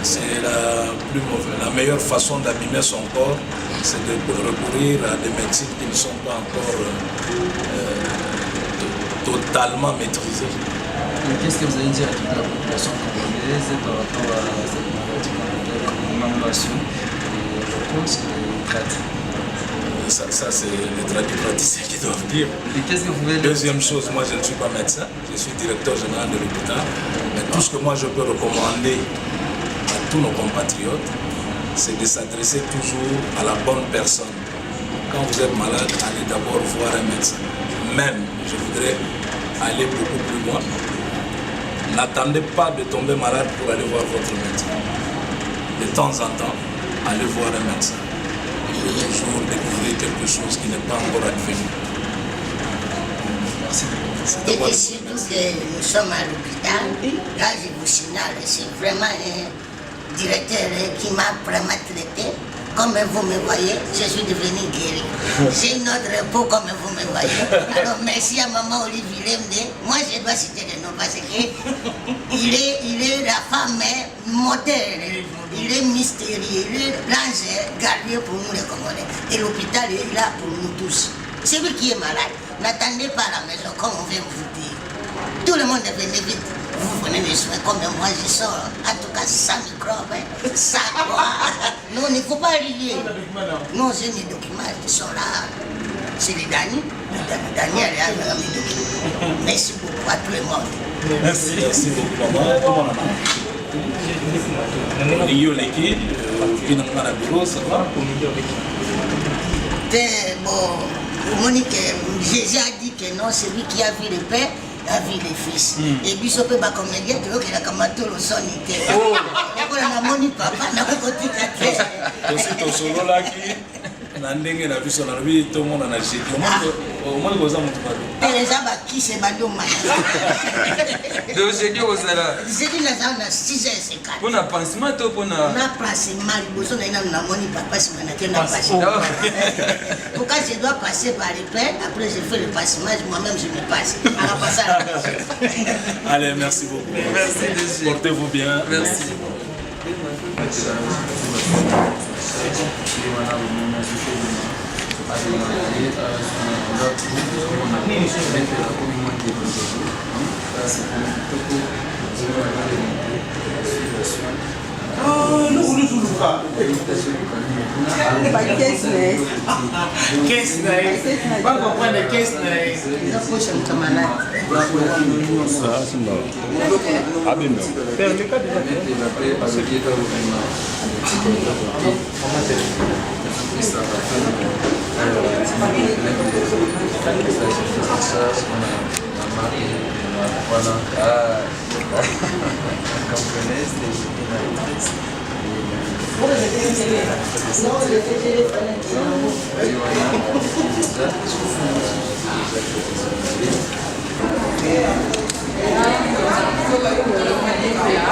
Speaker 10: C'est la meilleure façon d'abîmer son corps, c'est de recourir à des médecines qui ne sont pas encore totalement maîtrisées.
Speaker 6: Qu'est-ce que vous allez dire à toute la population congolaise par rapport à cette maladie qu'on appelle mambassou et pourquoi c'est les traites?
Speaker 10: Ça c'est les praticiens qui doivent dire.
Speaker 6: Et qu'est-ce que vous voulez dire?
Speaker 10: Deuxième chose, moi je ne suis pas médecin, je suis directeur général de l'hôpital, mais tout ce que moi je peux recommander à tous nos compatriotes, c'est de s'adresser toujours à la bonne personne. Quand vous êtes malade, allez d'abord voir un médecin. Même, je voudrais aller beaucoup plus loin. N'attendez pas de tomber malade pour aller voir votre médecin. De temps en temps, allez voir un médecin. Il peut toujours découvrir quelque chose qui n'est pas encore advenu.
Speaker 6: Merci.
Speaker 3: Et que surtout que nous sommes à l'hôpital, là je vous signale, c'est vraiment un directeur qui m'a vraiment traité. Comme vous me voyez, je suis devenu guéri. J'ai une autre peau comme vous me voyez. Alors merci à maman Olivier Lemde. Moi je dois citer le nom parce que il est la femme modèle, il est mystérieux, il est l'ange gardien pour nous les Congolais. Et l'hôpital est là pour nous tous. Celui qui est malade, n'attendez pas à la maison comme on vient vous dire. Tout le monde venez vite. Vous prenez les soins comme moi je sors, en tout cas sans microbe, sans quoi. Non, il ne faut pas lier. Non, j'ai mes documents qui sont là. C'est les Daniel. Daniel est là, mes documents. Merci beaucoup à tout le monde.
Speaker 10: Merci. Merci beaucoup, maman. Tout le monde. Il y a l'équipe, qui n'a pas la bureau, ça va?
Speaker 3: Bon, Monique, Jésus a dit que non, c'est lui qui a vu le Père. La vie des fils. Et puis, ça peut pas comédien, tu vois qu'il a comme tout le son. Oh! On a moni papa, on a côté quatre.
Speaker 10: Aussi, ton solo là qui. Nandenge na biso na lobi tout le monde en a jeté. Au moins, vous avez un
Speaker 3: les gens qui se battent au mal.
Speaker 6: Donc, j'ai dit aux élèves.
Speaker 3: J'ai dit, les gens, on a 6h50.
Speaker 6: Pour un pansement, tu pour un.
Speaker 3: On a pansement, il faut qu'on moni papa, si on a pansement. Pourquoi je dois passer par les pères, après je fais le pansement, moi-même je me passe. Alors, passe à la maison.
Speaker 10: Allez, merci beaucoup.
Speaker 6: Merci,
Speaker 10: portez-vous bien.
Speaker 6: Merci.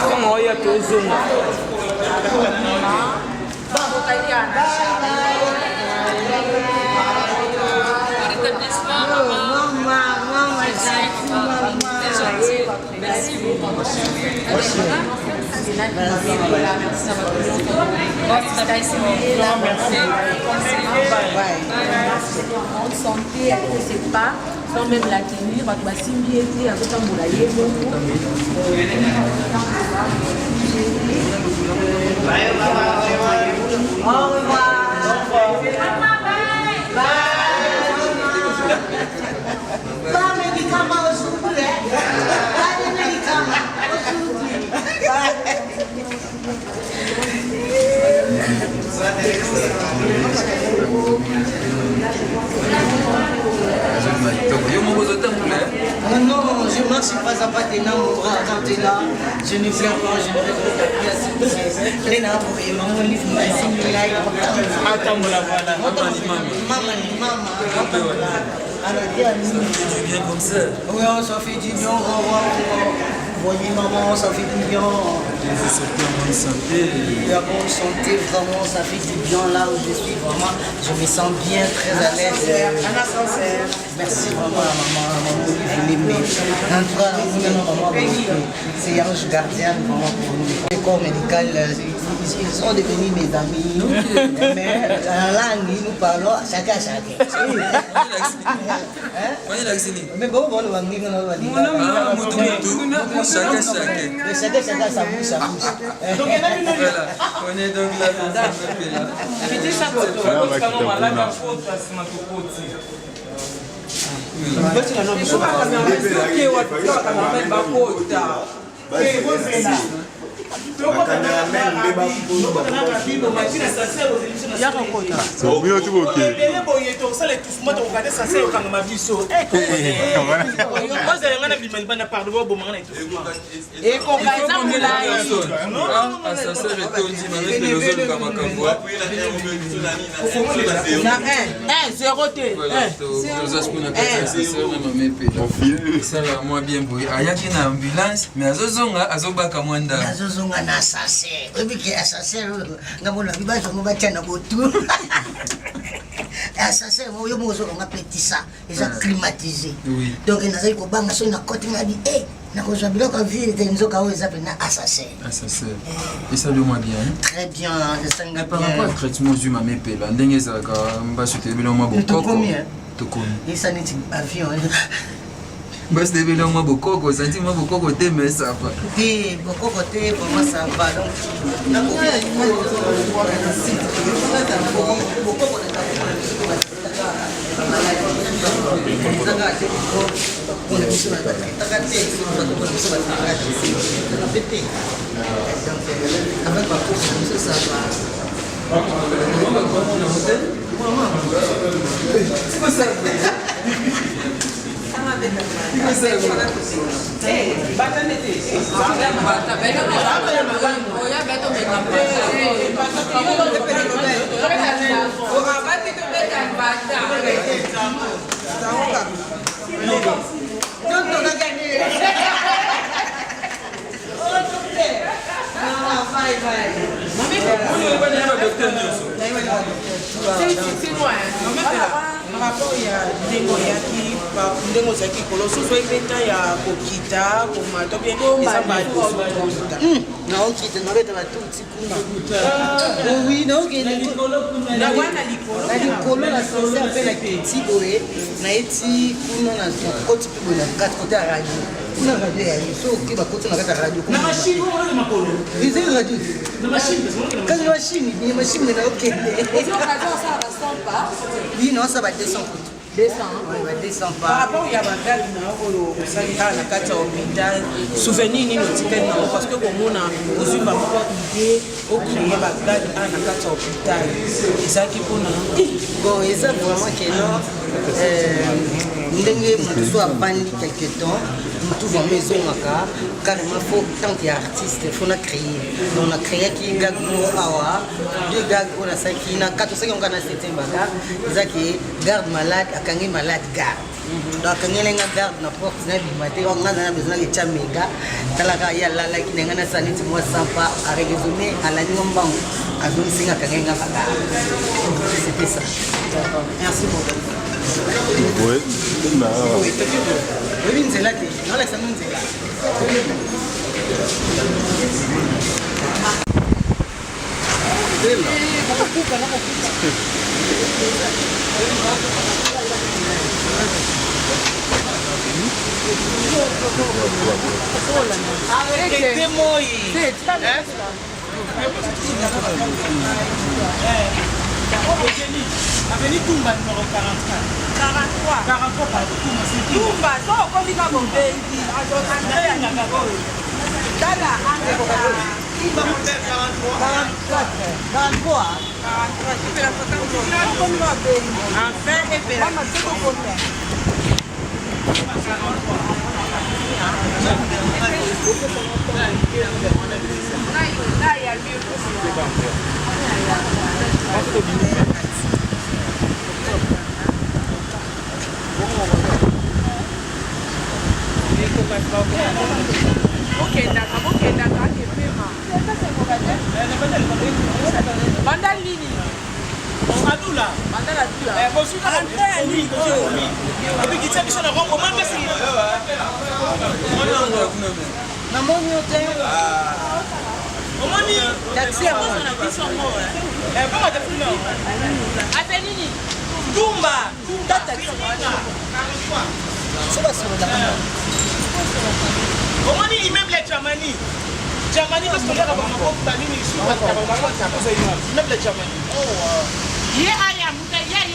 Speaker 5: Comment il y a que zoom?
Speaker 7: Merci beaucoup. En santé, après c'est pas, sans même la tenir, parce que si bien été avec un moulailler, au revoir. Pas médicaments.
Speaker 3: Non, je ne marche pas à pas tes noms, quand tu es là, je ne pleure pas, je ne pleure pas. Les nains, et maman, livre, attends, voilà. Maman. Alors,
Speaker 6: Tu viens comme ça.
Speaker 3: oui, ça fait du bien, voyez maman, ça fait du bien.
Speaker 6: Bonne santé.
Speaker 3: La bonne santé, vraiment, ça fait du bien là où je suis, vraiment, je me sens bien, très à l'aise. Merci vraiment à maman Olive Limé. En tout cas, maman c'est Ange Gardien, vraiment pour nous. Le corps médical, ils sont devenus mes amis. Mais en langue, nous parlons chacun. Mais bon, on va dire chacun sa bouche.
Speaker 6: Voilà, on est donc là dans un peu là.
Speaker 3: Azozonga na assassin. Oui, qui est assassin. Ngamona bibazo ngobatia na botu. Assassin, yo mozo on appelle ça. Ils ont climatisé. Donc ils n'ont pas banga so na côté ngadi na kozwa biloko vie de nzoka o ezapé na assassin.
Speaker 6: Assassin. Et ça doit bien.
Speaker 3: Très bien, je sens bien.
Speaker 6: Par rapport au traitement du mamepela, ndenge za ka mbasu te bilo mwa bokoko. Tokomi.
Speaker 3: Et ça n'est pas avion.
Speaker 6: Bas de bilo mwa bokoko, senti mwa bokoko te mais ça va.
Speaker 3: Et bokoko te vraiment ça va donc. Na bokoko
Speaker 1: rapport ya ndengo yaki ndengo zaki koloso so ebeta ya kokita komata bien eza bato
Speaker 3: na okita na beta bato tikuna oui donc
Speaker 1: na wana likolo
Speaker 3: la sanse appelle la petit boé na eti kuna na côté pe na quatre côté à radio kuna radio ya so ke ba côté na kata radio
Speaker 1: na machine ko na makolo
Speaker 3: ils ont radio
Speaker 1: na machine
Speaker 3: quand la machine ni machine na OK
Speaker 7: ils ont radio ça va pas
Speaker 3: oui non ça va descendre
Speaker 1: par rapport ya bagadi na oyo osali kaka na kati ya hôpital souvenir nini otikali nango parce que komona ozwi bamoko idée ocréer bagadi ana na kati ya hôpital ezalaki mpona
Speaker 3: bon eza vraiment keno ndenge motu so abandi quelque temps motu vraiment ezongaka carrément faut tant que artiste faut na créer donc na créaki gag moko awa deux gag oyo nasalaki na kati osaki yango na septembre ezaki garde malade akangi malade garde donc akangelenga garde na porte na bima te nga na besoin ya mega talaka ya lalaki nenga na saniti mwa sampa a raisonner alani mbango azonisinga akangenga bagarde c'était ça.
Speaker 1: Merci beaucoup.
Speaker 8: Oui,
Speaker 3: oui, nzela te nalakisa no nzela
Speaker 1: Avenue Toumba numéro 43. 43 pardon. Toumba, so on dit
Speaker 9: Comment dit immeuble à Djamani? Djamani parce qu'on a vraiment beaucoup d'amis ici. Immeuble à Djamani. Oh. Yeah, I am. Yeah.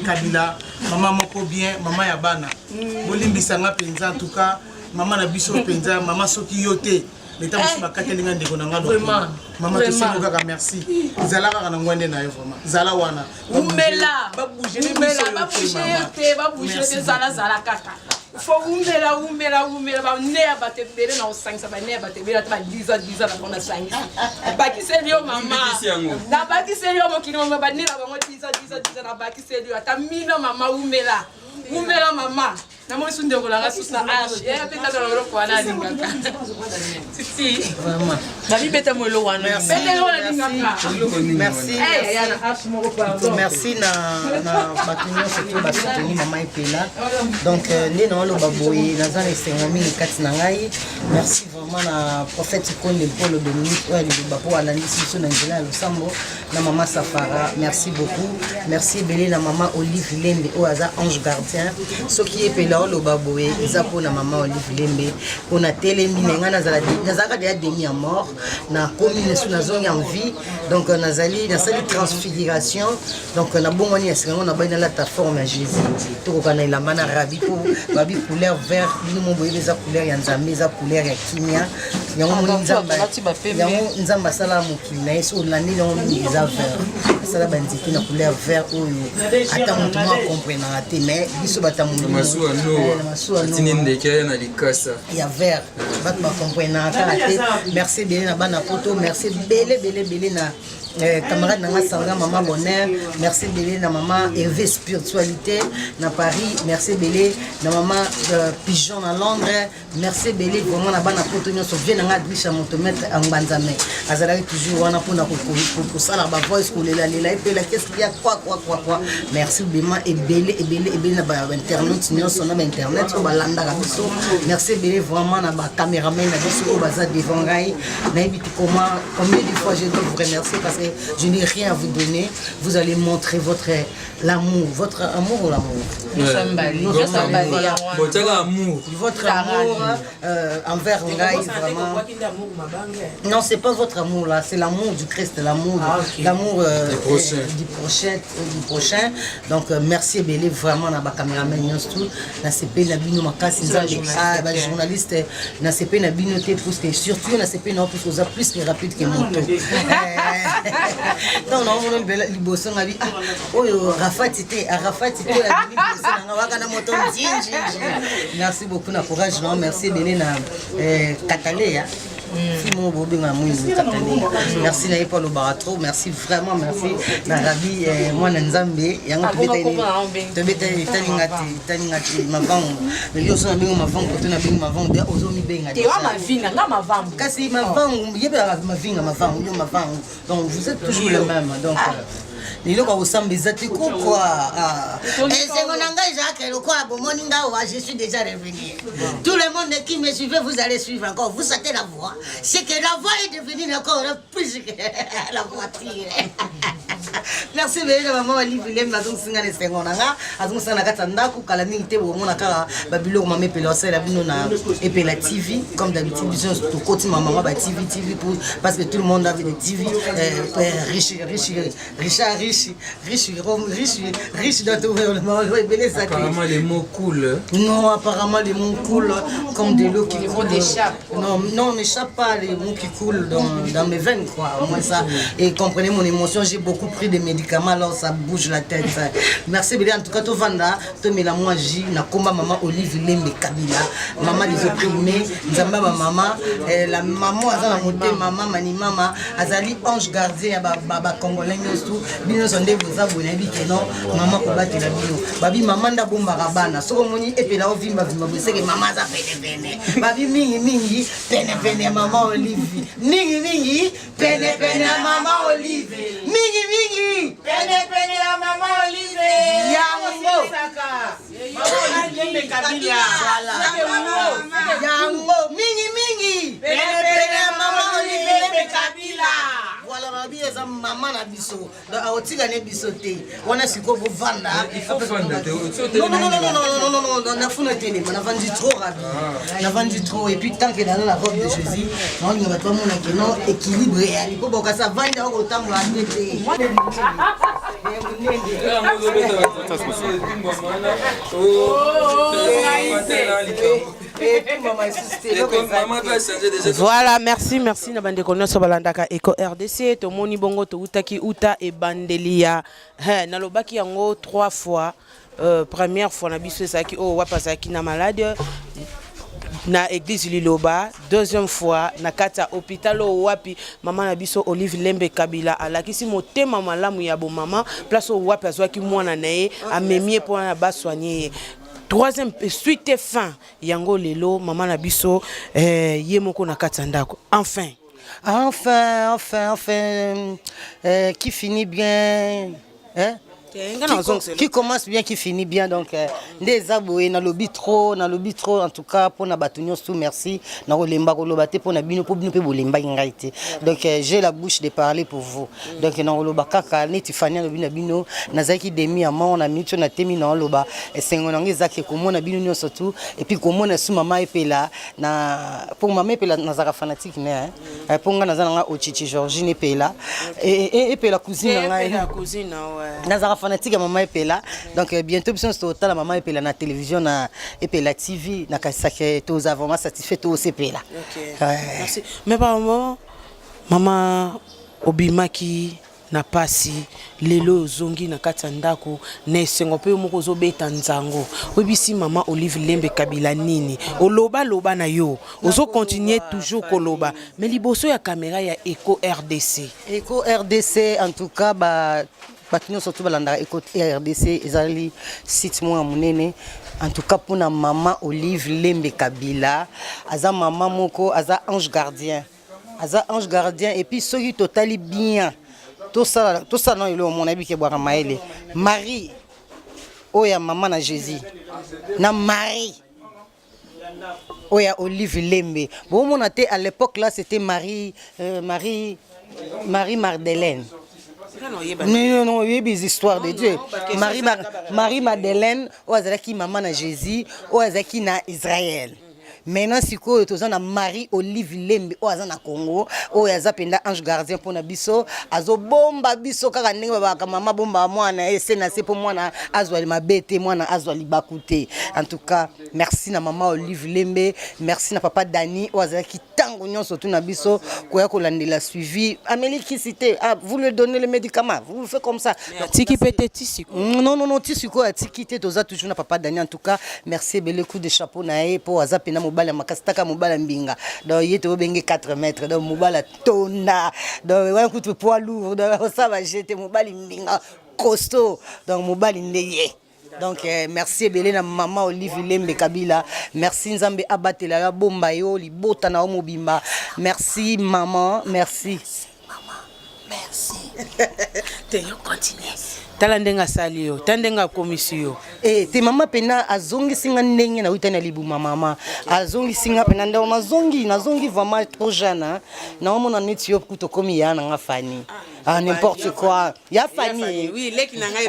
Speaker 9: Kabila, maman moko bien, maman Yabana. Bolimbisa nga penza en tout cas, maman na biso penza, maman soki yote. L'état musu bakate ninga ndeko na nga. Vraiment. Maman te seno kaka merci. Zala kaka na ngwande na yo vraiment. Zala wana.
Speaker 11: Umela, ba bouger yote, ba bouger yote zala kaka. Faut umela ba ne abate bere na osangisa ba ne abate bere ta liza na bona sangisa. Baki selio mama. Na baki selio mo kino ba ne ba ngo liza na baki selio ata mino mama umela mama. Na mo sunde ko langa susna ash. Ya peta ka lo ko ana lingaka. Titi. Vraiment. Davi beta mo lo wana.
Speaker 3: Merci. Merci na batunyo surtout ba soutenir maman Epela. Donc né na lo baboyi na zana sengomi kati na ngai. Merci vraiment na prophète Konde Paul Dominique ouais le bapo analyse sur na ngela Losambo na maman Safara. Merci beaucoup. Merci belé na maman Olive Lembe au hasard ange gardien. Ce qui est Epela lo baboye eza pona maman Olive Lembe pona telemi nenga nazaka déjà demi à mort na commune sous na zone en vie donc nazali na sali transfiguration donc na bongoni ya singa na baina la plateforme ya Jésus to kana ila mana rabi pour babi couleur vert bino mo boye eza couleur ya nzambe eza couleur ya kimia yango mo nzamba sala mokili na yeso landi yango eza vert sala banziki na couleur vert oyo ata mutu mo comprendre te mais biso batamu ya vert bat ma comprendre merci bien na bana poto merci belé na camarade nanga sanga maman bonheur merci belé na maman Hervé spiritualité na Paris merci belé na maman pigeon na Londres merci belé vraiment na bana poto nyonso vient nanga admisha motomètre en banzame azala toujours wana pona ko sala ba voice ko lela et puis la qu'est-ce qu'il y a quoi merci vraiment et belé na ba internet nyonso na ba internet ko balanda ka biso merci belé vraiment na ba caméraman na biso ko baza devant ngai na ebiti comment combien de fois je dois vous remercier parce que je n'ai rien à vous donner. Vous allez montrer l'amour, votre amour ou l'amour?
Speaker 5: Votre
Speaker 3: amour envers Ngai, vraiment. Non, c'est pas votre amour là, c'est l'amour du Christ, l'amour du prochain. Donc merci Bélé, vraiment, na ba caméraman tout, na CP na bino makasi nzambe, journaliste na CP na bino te parce que surtout na CP na plus aux plus rapide que moto. Donc non, on bela liboso ngabi Rafati merci beaucoup na courage, non merci Bélé na Catalé. Merci na Paul Baratro, merci vraiment, merci na Rabi moi na Nzambe yango tobeta taningati mavango yo so na bingo mavango to na bingo mavango bia ozomi benga
Speaker 7: te wa mavinga nga mavango
Speaker 3: kasi mavango yeba mavinga mavango yo mavango, donc vous êtes toujours le même, donc Nilo kwa usambiza ti quoi. Je suis déjà revenu. Tout le monde qui me suivait, vous allez suivre encore. Vous sentez la voix. C'est que la voix est devenue encore plus que la voiture. Merci maman Olivier donc singa ne sengonanga azong sana katanda ku kala ningite bo mona kala babilo mama pela sala bino na epela TV comme d'habitude biso to côté maman ba TV pour parce que tout le monde avait des TV riche dans tout le monde belé ça.
Speaker 6: Apparemment les mots cool.
Speaker 3: Non, apparemment les mots coulent comme de l'eau qui coule. Non, n'échappe pas les mots qui coulent dans mes veines quoi. Au moins ça. Et comprenez mon émotion, j'ai beaucoup pris des médicaments alors ça bouge la tête. Merci bien en tout cas to vanda to mela moi ji na komba maman Olive Lembe Kabila, maman des opprimés, nzamba maman la maman azana moté maman mani mama azali ange gardien baba congolais tout bino sonde boza bonabi que non maman ko batela bino babi maman nda bomba rabana soko moni epela ovimba vimba boseke maman za pene babi mingi pene maman Olive mingi pene maman Olive mingi pene ya maman Olive yango yango mingi pene ya maman Olive Kabila. Voilà babi eza maman na biso donc aotika ne biso te wana siko bo vanda non na funa tene na vendu trop rapide na vendu trop et puis tant que dans la robe de Jésus on ne va pas mon que non équilibré il faut boka ça vanda au temps la tete.
Speaker 1: Voilà, merci na bande kono so balandaka Eco RDC to moni bongo to utaki uta e bandelia na lobaki yango 3 fois. Première fois na biso saki o wapasaki na malade na église Liloba, deuxième fois na kata hôpital o wapi maman na biso Olive Lembe Kabila alakisi motema malamu ya bo maman place o wapi azwaki mwana nae amemie pour na ba soigner. Troisième suite et fin yango lelo maman na biso ye moko na kata ndako. Enfin
Speaker 3: qui finit bien hein? Qui commence bien, qui finit bien. Donc, des aboués, na lobby trop, en tout cas, pour na batunion, tout merci. Na rolemba rolobate pour na bino, pour bino pe bolemba ingaite. Donc, j'ai la bouche de parler pour vous. Donc, na roloba kaka, neti fanya na bino, na zaki demi amant, na micho na temi na roloba. Et c'est un anglais zaki komo na bino surtout. Et puis komo na sou mama epela, na pour mama epela na zara fanatique né. Pour nga na zana ochichi Georgine epela. Et epela cousine na
Speaker 1: cousine
Speaker 3: na zara fanatique maman epela. Donc bientôt biso total la maman epela na télévision na epela TV na kasake tous avons satisfait tous epela.
Speaker 1: OK. Merci. Mais par moment maman obimaki na pasi lelo zongi na kati ndako na sengo pe moko zo beta nzango obisi maman Olive Lembe Kabila nini oloba na yo ozo continuer toujours koloba mais liboso ya caméra ya Eco RDC
Speaker 3: en tout cas Batinyo surtout balanda Eco RDC ezali site mo monene en tout cas pour na maman Olive Lembe Kabila aza maman moko aza ange gardien et puis soki totali bien tout ça non il est mon ami qui boira maele Marie oya maman na Jésus na Marie oya Olive Lembe. Bon, mon athée à l'époque là, c'était Marie Madeleine. Non, il y a des histoires de Dieu. Marie Madeleine, qui maman na Jésus, qui na Israël. Maintenant, si tu as Marie Olive Lembe, ou na Congo, ou penda ange gardien pour na biso, azo bomba biso kaka ndenge ba mama bomba mwana esena c'est pour moi na azwali mabete mwana azwali bakute. En tout cas, merci na maman Olive Lembe, merci na papa Dani, ou qui tango nyonso tu na biso koya kolandela suivi. Amélie qui cité, vous lui donnez les médicaments, vous le faites comme ça.
Speaker 1: Tiki pete tisi.
Speaker 3: Non, tisi ko tiki te toza toujours na papa Dani. En tout cas, merci belle coup de chapeau na e pour azapena mobala makastaka mobala mbinga. Donc yete obenge 4 mètres donc mobala tona. Donc un coup de poids lourd donc ça va jeter mobala mbinga costaud. Donc mobala ndeye. Donc merci belé na maman Olive Lembe Kabila. Merci Nzambe abatela ya bomba yo libota na mobimba. Merci maman, merci. Merci.
Speaker 1: Teyo continue. Talandenga salio, tandenga komisio.
Speaker 3: Te mama pena azongi singa ndenge na utana libu mama. Azongi singa pena ndo nazongi vraiment trop jeune. Na mona neti yo kuto komi ya na fani. N'importe quoi. Ya fani.
Speaker 1: Oui, leki na ngai.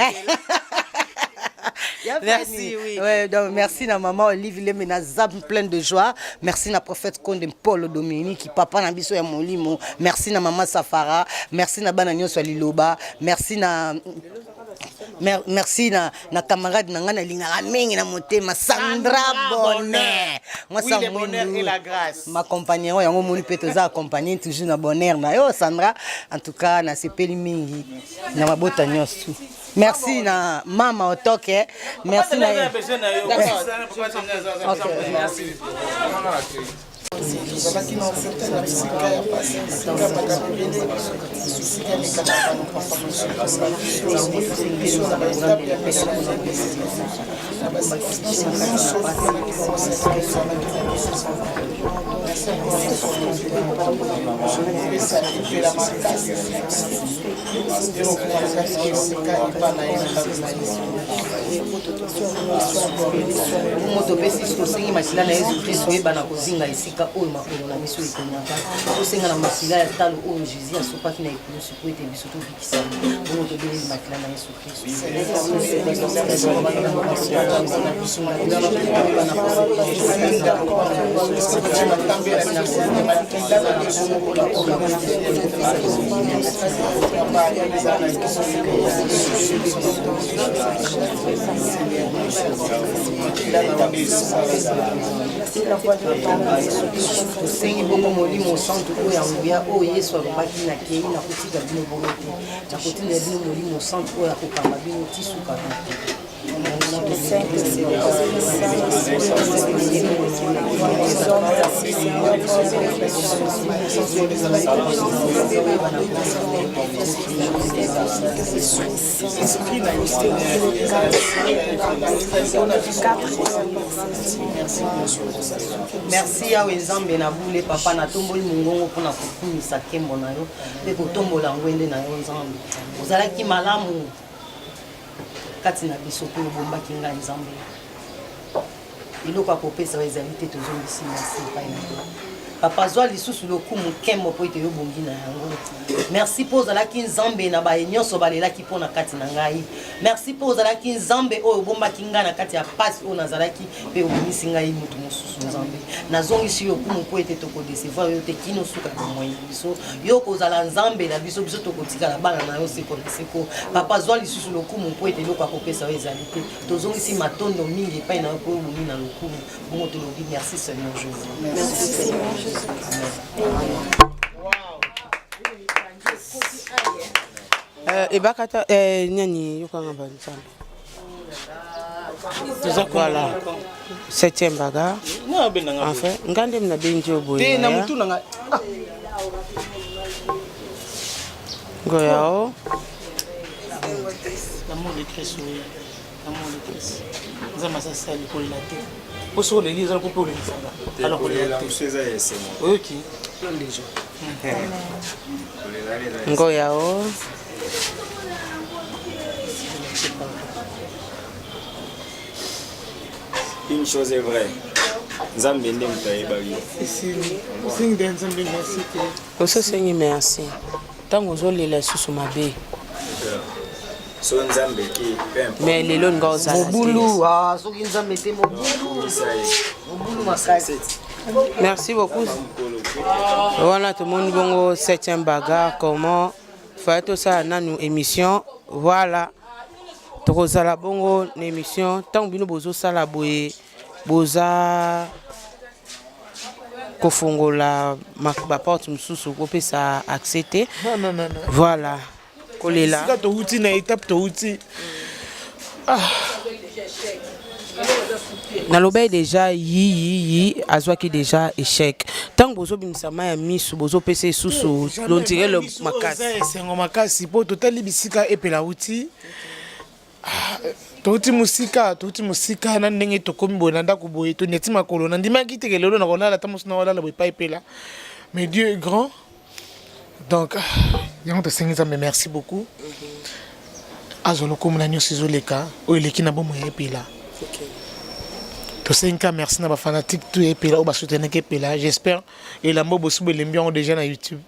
Speaker 3: Merci, oui. Ouais, donc, merci à maman Olive Lembe na zab plein de joie. Merci à prophète Konde Paul Dominique qui papa na biso ya molimo. Merci à maman Safara. Merci à Bananyo Swaliloba. Merci na camarade na ngana lingaka mingi na motema Sandra Bonheur. Moi
Speaker 9: oui, le bonheur et la grâce.
Speaker 3: Ma compagnon yango moni petoza accompagner toujours na bonheur na yo Sandra. En tout cas na sepeli mingi na mabota nyosu. Merci na mama Otoke. Merci na moto pesi kosengi masila na Yesu Kristo ebana kozinga esika oyo makolo na biso ekonyaka kosenga na masila ya talo oyo Jésus asopaki na ekulusu po ete biso tobikisa bongo tobeleli makila na Yesu Kristo tosengi bongo molimo santu oyo anguya oyo Yesu alobaki na kei na kotika bino bongo te na kotinda bino molimo santu oyo akokamba bino tisuka merci awe Nzambe na bule papa na tomboli mongongo mpona kokumisa nkembo na yo mpe kotombola ngwende na yo Nzambe ozalaki malamu kati na biso mpe obombaki ngai Nzambe eloko akopesa ezali te tozongisi merci epai na yo papa zwa lisusu lokumu nkembo mpo ete yobongi na yango merci mpo ozalaki Nzambe na baye nyonso balelaki mpo na kati na ngai merci mpo ozalaki Nzambe oyo obombaki ngai na kati ya pasi oyo nazalaki mpe obomisi ngai moto mosusu Nzambe nazongisi lokumu mpo ete tokodecevoir yo te kino suka bomoi biso yo kozala Nzambe na biso biso tokotikala bana na yo seko na seko papa zwa lisusu lokumu mpo ete eloko akopesa yo ezali te tozongisi matondo mingi epai na yo mpo obongi na lokumu bongo tolobi merci Seigneur Jésus merci Seigneur Jésus.
Speaker 1: Ebakata nyani yokanga banzana. Voilà. 7e bagarre. Enfin, ngande mna benji oboye.
Speaker 9: Na mutu nanga.
Speaker 1: Goyao.
Speaker 9: L'amour de Christ, oui. L'amour de Christ. Nous avons ça pour la terre. Pour ce que les gens pour les gens. Alors pour les gens. Ok.
Speaker 1: Goyao.
Speaker 12: Une chose est vraie. Nzambe ndenge mutayeba yo.
Speaker 9: Sing dance and merci.
Speaker 1: Oso sengi merci. Tango zolela susu mabe.
Speaker 12: So Nzambe ki
Speaker 1: Mais lelo ngoza.
Speaker 3: Mobulu, soki Nzambe te mobulu. Mobulu makasi.
Speaker 1: Merci beaucoup. Voilà, tout le monde bongo 7e bagarre comment faire tout ça dans une émission. Voilà. Tout ça la bongo une émission tant bino bozo sala boye boza kofongola ma porte mususu ko pesa accepter.
Speaker 9: Non.
Speaker 1: Voilà. Kolela.
Speaker 9: Sika to uti na étape to uti.
Speaker 1: Naloba déjà yi azwaki déjà échec. Tant que bozo bimisama ya misu bozo pesa susu l'ontirer le makasi.
Speaker 9: Sengo makasi po total bisika epela uti. Touti musika na ndenge tokomi boye na ndako boye to neti makolo na ndimaki te lelo na kolala ta musuna wala boye pa epela. Mais Dieu est grand. Donc yango to sengiza me merci beaucoup. Azolo komuna nyosi zoleka o eleki na bomo epela. To senka merci na ba fanatique tout epela o ba soutenir epela. J'espère et la mbo bosu belembion déjà na YouTube.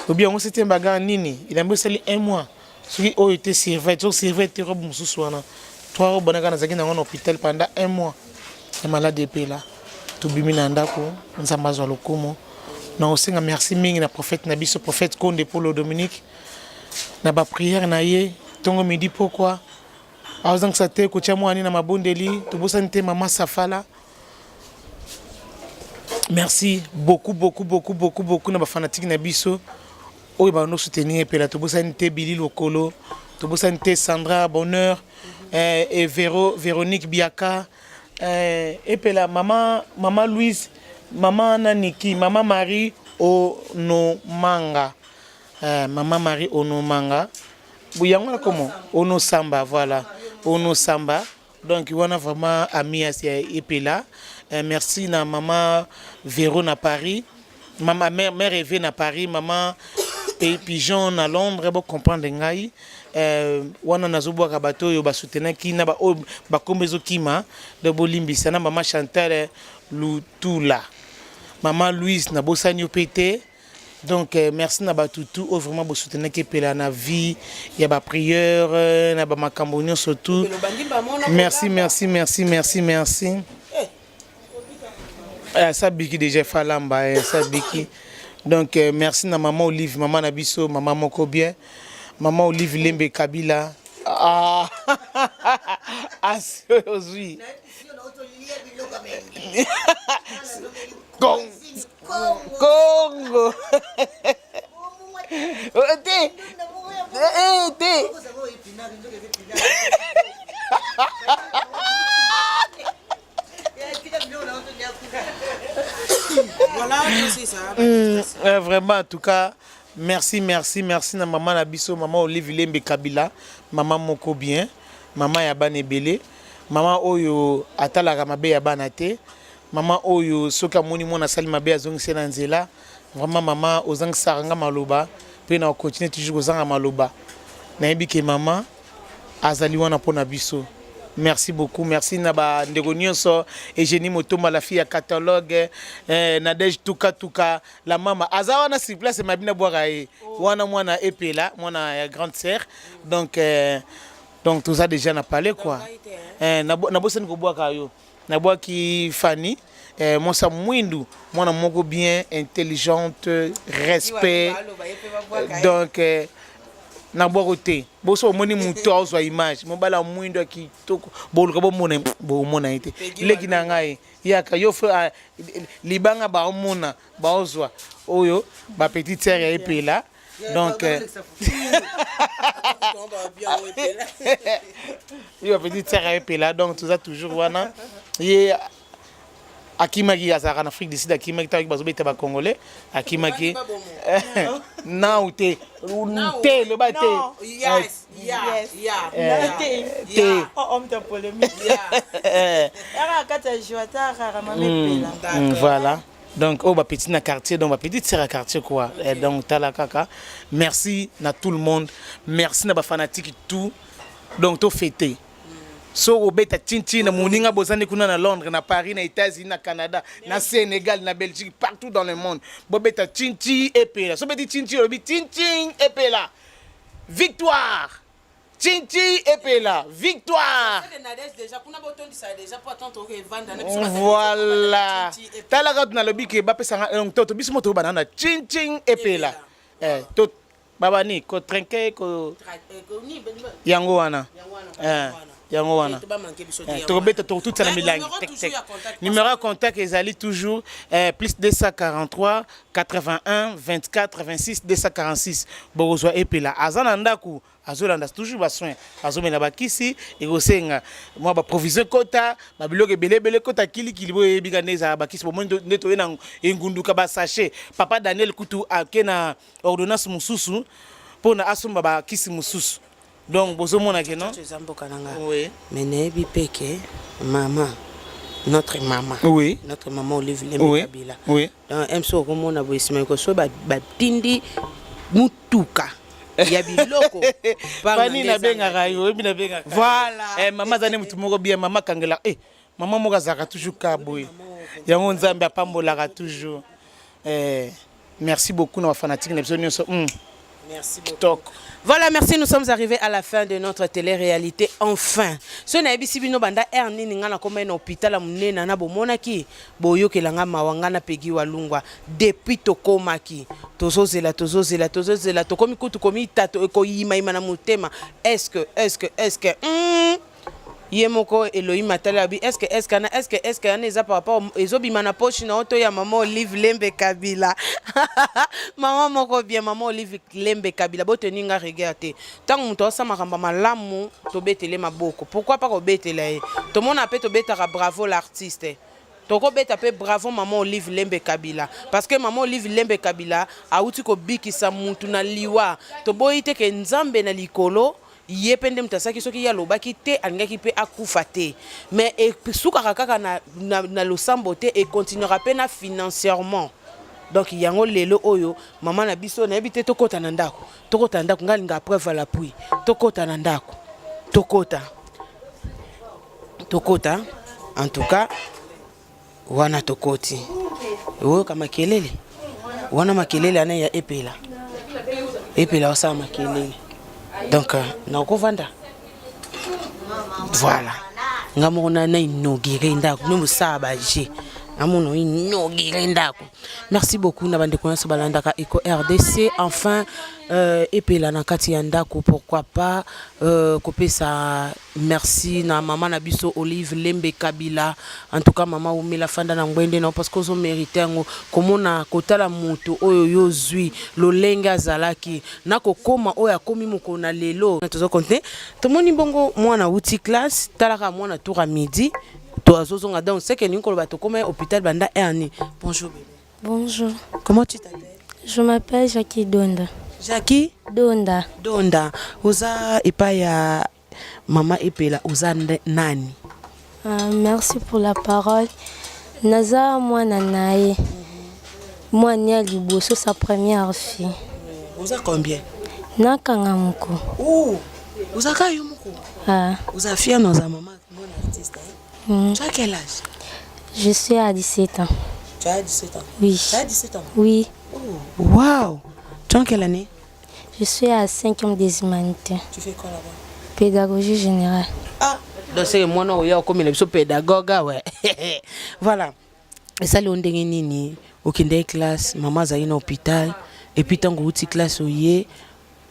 Speaker 9: Ou bien on s'était bagarre nini, il a bossé 1 mois. Celui qui était serveur, tu serveur était robe mususuana. Toi robe na kana zaki na en hôpital pendant 1 mois. Le malade épée là. To bimina ndako, nzamba zo lokomo. Na osenga merci mingi na prophète na biso prophète Konde Paulo Dominique. Na ba prière na ye, tongo midi pourquoi? Azang sa te ko tia mwani na mabondeli, to bosa nte mama Safala. Merci beaucoup na ba fanatique na biso. Oui, bah, nous soutenir et là, tout ça n'était Billy Lokolo, tout ça n'était Sandra Bonheur, et Véronique Biaka, et puis là, maman Louise, maman Naniki, maman Marie Onomanga, maman Marie Onomanga, Bouyanga comment? Ono Samba, voilà, Ono Samba, donc on a vraiment ami à et puis là, merci na maman Véro à Paris, maman mère Eve à Paris, maman et pigeon à Londres pour comprendre ngai wana nazobo ka bato yo ba soutenir ki na ba kombezo kima de bolimbisa na maman Chantal Lutula maman Louise na bosani pété donc merci na ba tutu vraiment bo soutenir ki pela na vie ya ba prière na ba makambonio surtout merci ça biki déjà falamba ça biki. Donc merci na maman Olive, maman Nabiso, maman Moko bien, maman Olive Lembe Kabila. Ah, oui. Congo.
Speaker 1: Voilà, c'est ça.
Speaker 9: Vraiment, en tout cas, merci na maman Nabiso, maman Olive Lembe Kabila, maman Moko bien, maman Yabane Ebele, maman Oyo Atala Mabe Yabana te, maman Oyo Soka Moni Mona Sali Mabe Azong Senanzela, vraiment maman Ozang Saranga Maloba, puis on continue toujours Ozang Maloba. Nayebi ke maman Azali wana po Nabiso. Merci beaucoup, merci Naba Ndegonioso, Eugénie Motoma, la fille à catalogue, Nadège Tuka, la maman. Azawana s'il plaît, c'est ma bina boirae. Wana mwana épée là, mwana grande sœur. Donc tout ça déjà n'a parlé quoi. Nabo sen ko boire kayo. Nabo ki Fanny, mon sa mwindu, mwana moko bien intelligente, respect. Donc na boroté boso moni muto azo image mo bala mwindo ki toko boluka bo mona bo mona ite leki na ngai yaka yo fa libanga ba mona ba ozwa oyo ba petite sœur ya epela donc yo petite sœur ya epela donc tout ça toujours wana ye Akimaki en Afrique du Sud, Akimaki ta bazo beta ba congolais, Akimaki na ute le bate.
Speaker 11: Yes. On te polémique.
Speaker 9: Voilà. Donc au petit na quartier, donc petite sœur à quartier quoi. Et donc tala kaka. Merci na tout le monde. Merci na ba fanatique tout. Donc to fêter. so obeta tinti na moninga bozani kuna na Londres, na Paris, na États-Unis, na Canada, na Sénégal, na Belgique, partout dans le monde. Bobeta tinti epela. So beti tinti obi tinti epela. Victoire. Tinti epela. Victoire. Voilà. Tala ka na lobi ke ba pesa toto biso moto banana tinti epela. To baba ni ko trenke ko yango wana. Yango wana. Tobeta tout ça na milangi. Numéro de contact ezali toujours plus 243 81 24 26 246. Bozwa epela. Azana ndaku azolanda toujours ba soin. Azomena bakisi egosenga moi ba provision kota, ba biloko belebele kota kili boye biganeza bakisi bo neto na engunduka ba sachet. Papa Daniel Kutu akena ordonnance mususu pona asomba bakisi mususu. Donc bozomona ke non?
Speaker 1: Oui. Mais nebi peke maman. Notre maman.
Speaker 9: Oui.
Speaker 1: Notre maman Olive Lembe Kabila.
Speaker 9: Oui.
Speaker 1: Dans MSO komona boisima ko so ba tindi mutuka. Ya biloko.
Speaker 9: Bani na benga rayo, na benga.
Speaker 1: Voilà.
Speaker 9: Maman zane mutu moko bien maman kangela. Maman moka zaka toujours kaboy. Yango nzambe apambolaka toujours. Merci beaucoup nos fanatiques
Speaker 1: Merci beaucoup. Voilà, merci, nous sommes arrivés à la fin de notre télé-réalité. Enfin, ce n'est pas si nous banda erni n'ingana comme un hôpital à mnena na bomonaki boyo ke langa mawangana pegi walungwa depuis tokomaki tozozela tokomi kutu komi tato eko yima na mutema. Est-ce que Yemoko Elohim Matalabi, est-ce que Aneza par rapport ezobima na poche na auto ya maman Olive Lembe Kabila. Maman moko bien maman Olive Lembe Kabila boteninga regarder. Tant muto sa makamba malamu to betele maboko. Pourquoi pas ko betela e? To mona pe to betara bravo l'artiste. Toko beta pe bravo maman Olive Lembe Kabila parce que maman Olive Lembe Kabila a uti ko bikisa mutu na liwa. To boyite ke nzambe na likolo yepende mtasaki soki ya lobaki te alingaki pe akufa te mais suka kaka na losambo te et continuera pe na financièrement. Donc yango lelo oyo maman na biso na ebite tokota na ndako ngalinga preuve à l'appui tokota na ndako tokota en tout cas wana tokoti oyo kama kelele wana makelele ana ya epela osa makelele. Donc, nakovanda. Voilà. Ngamona na inogire ndako, nous sabaje. Amono inogire ndako. Merci beaucoup na bande connaisse balandaka Eco RDC enfin epela na kati ya ndako pourquoi pas kopesa merci na maman na biso Olive Lembe Kabila en tout cas maman umela fanda na ngwende na parce que zo mériter ngo komona kotala mutu oyo yozwi lolenga zalaki na kokoma oyo akomi mukona lelo tozo compter tomoni bongo mwana uti classe talaka mwana tour à midi to azozonga donc c'est que ninko ba to comme hôpital banda erni. Bonjour bébé.
Speaker 13: Bonjour.
Speaker 1: Comment tu t'appelles?
Speaker 13: Je m'appelle Jackie Donda.
Speaker 1: Jackie
Speaker 13: Donda.
Speaker 1: Uza epaya maman epela uza nani?
Speaker 13: Merci pour la parole. Naza mwana nae. Moi nia liboso sa première fille.
Speaker 1: Uza combien?
Speaker 13: Nakanga moko.
Speaker 1: Oh, uza kayo moko. Uza fière nos maman mon artiste. Tu as quel âge?
Speaker 13: Je suis à 17 ans.
Speaker 1: Tu as 17 ans?
Speaker 13: Oui.
Speaker 1: Tu as 17 ans?
Speaker 13: Oui.
Speaker 1: Oh, wow. Tu es en quelle année?
Speaker 13: Je suis à 5e des humanités.
Speaker 1: Tu fais quoi là-bas?
Speaker 13: Pédagogie générale.
Speaker 1: Ah, donc c'est moi non, il y a comme une pédagogue, ouais. Voilà. Et ça, on dit nini, au kinder classe, maman a une hôpital, et puis tant que classe au yé,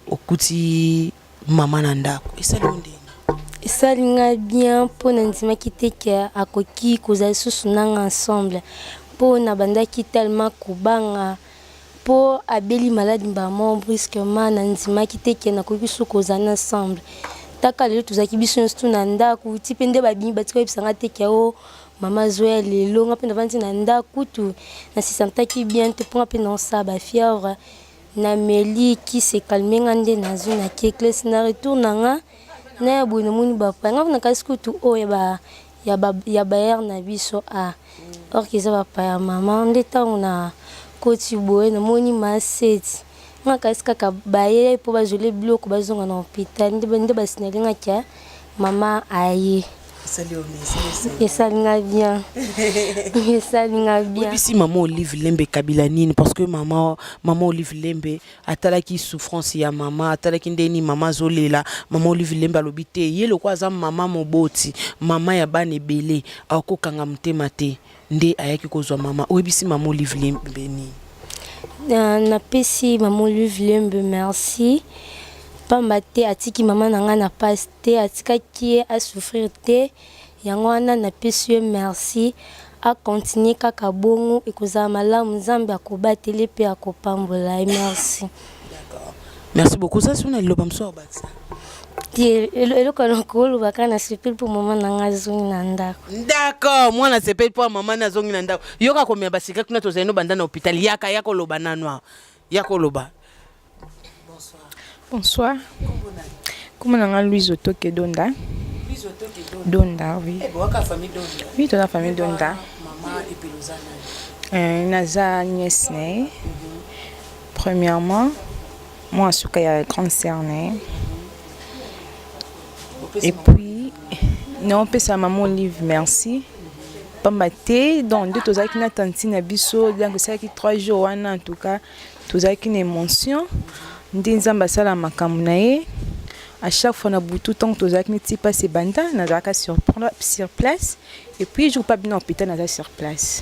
Speaker 1: au kuti maman nanda. Et ça, on dit.
Speaker 13: Ça linga bien pour n'indima quitter à koki koza susunanga ensemble pour na banda qui tellement kubanga pour abeli malade mbamo brusquement n'indima quitter na koki sukoza ensemble taka lelo tuzaki biso nstu na ndaku tipende babini batiko bisanga te o mama zoya lelo ngapenda vanti na ndaku tu na sisantaki bien te pour apena ça ba fièvre na meli qui se calmer ngande na zone na kekles na retour nanga na bwino muni ba panga na kasikutu o ya ba er na biso a or kiza ba pa ya mama ndeta una koti boye na moni maseti nga kasika ka baye po ba jole bloc ba zonga na hôpital ndebe ba sinalinga kya maman aye. Esalinga bien. Esalinga bien.
Speaker 1: Si maman Olive Lembe Kabila nini parce que maman Olive Lembe atalaki souffrance ya maman atalaki ndeni maman zolela maman Olive Lembe alobite ye lokwa za maman moboti maman ya bana ebele akokanga mutema te nde ayaki kozwa maman oyebisi maman Olive Lembe nini.
Speaker 13: Na pesi maman Olive Lembe merci. Pamba te atiki mama nanga na passe te atikaki a souffrir te yango wana na pesi merci a continuer kaka bongo ekozala malamu Nzambe akobatele pe akopambola merci.
Speaker 1: D'accord. Merci beaucoup ça sona loba mso batsa.
Speaker 13: Eloko lokolo bakana sepel pour maman nanga zongi na ndako.
Speaker 1: D'accord, moi na sepel pour maman na zongi na ndako. Yoka komia basika kuna tozeno banda na hôpital yako loba nanwa. Yako loba.
Speaker 14: Bonsoir. Comment on a Louise Otoke Donda?
Speaker 1: Louise Otoke
Speaker 14: Donda, oui.
Speaker 1: Eh, bon, la famille Donda.
Speaker 14: Oui, toute la famille Donda.
Speaker 1: Maman et Pelozana.
Speaker 14: Naza Agnès Ney. Premièrement, moi, je suis à grande cerne. Et puis, non, peut sa maman Olive, merci. Pambate, donc, deux tozaki na tantine abiso, donc ça qui 3 jours en tout cas, tozaki une émotion. Ndinzamba sala makambo na ye à chaque fois na butu tant tozaki neti passe banda nazaka sur place et puis je pas bien hôpital naza sur place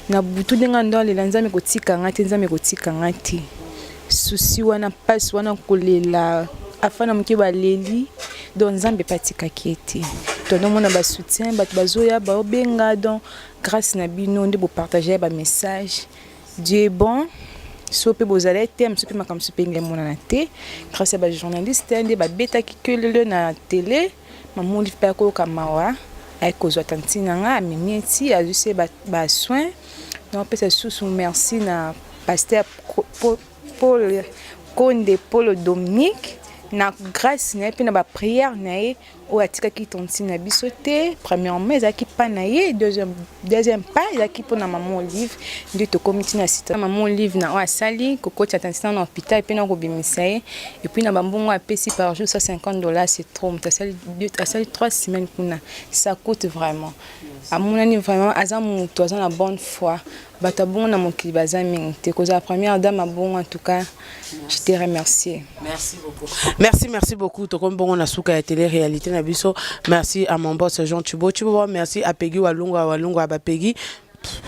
Speaker 14: na butu denga ndo le nzambe kotika ngati nzambe kotika ngati souci wana passe wana kolela afana muke baleli donc nzambe patika kieti to no mona ba soutien bat bazoya ba obenga donc grâce na bino nde bo partager ba message Dieu est bon. Sope bozale thème sope makam sope ngemona na te grâce à ba journaliste ndé ba beta ki kelele na télé maman Olive pa ko kamawa ay ko zo tantina nga mimieti azuse ba soin donc peut sous merci na pasteur Paul Konde Paul Dominique na grâce na pe na ba prière na ye o atika ki tontina bisote premièrement ezaki pa na ye deuxième pas ezaki pona maman Olive nde to comité na site maman Olive na o asali kokoti atantina na hôpital pe na ko bimisa ye et puis na bambongo apesi par jour $150 c'est trop asali 3 semaines kuna ça coûte vraiment amonani vraiment azamu to azana bonne foi batabongo na mokili bazami te koza la première dame abongo en tout cas je te remercie.
Speaker 1: Merci beaucoup. Merci beaucoup to comme bongo na suka ya télé réalité na biso. Merci à mon boss Jean Thibaut. Merci à Peggy Walunga à Peggy.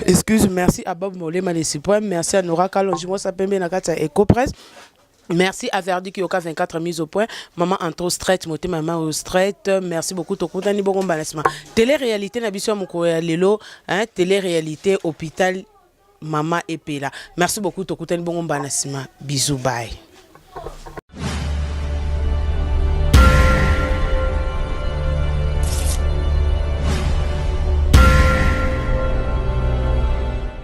Speaker 1: Excuse, merci à Bob Molema les Suprêmes. Merci à Nora Kalonji moi ça pembe na kata Ecopress. Merci à Verdi Kioka 24 mise au point. Maman Anto Straight, moté maman au Straight. Merci beaucoup. Tokutani bongo balasma. Télé-réalité na biso moko ya lelo, hein, télé-réalité hôpital Mama Epela. Merci beaucoup. Tokutani bongo balasma. Bisous, bye.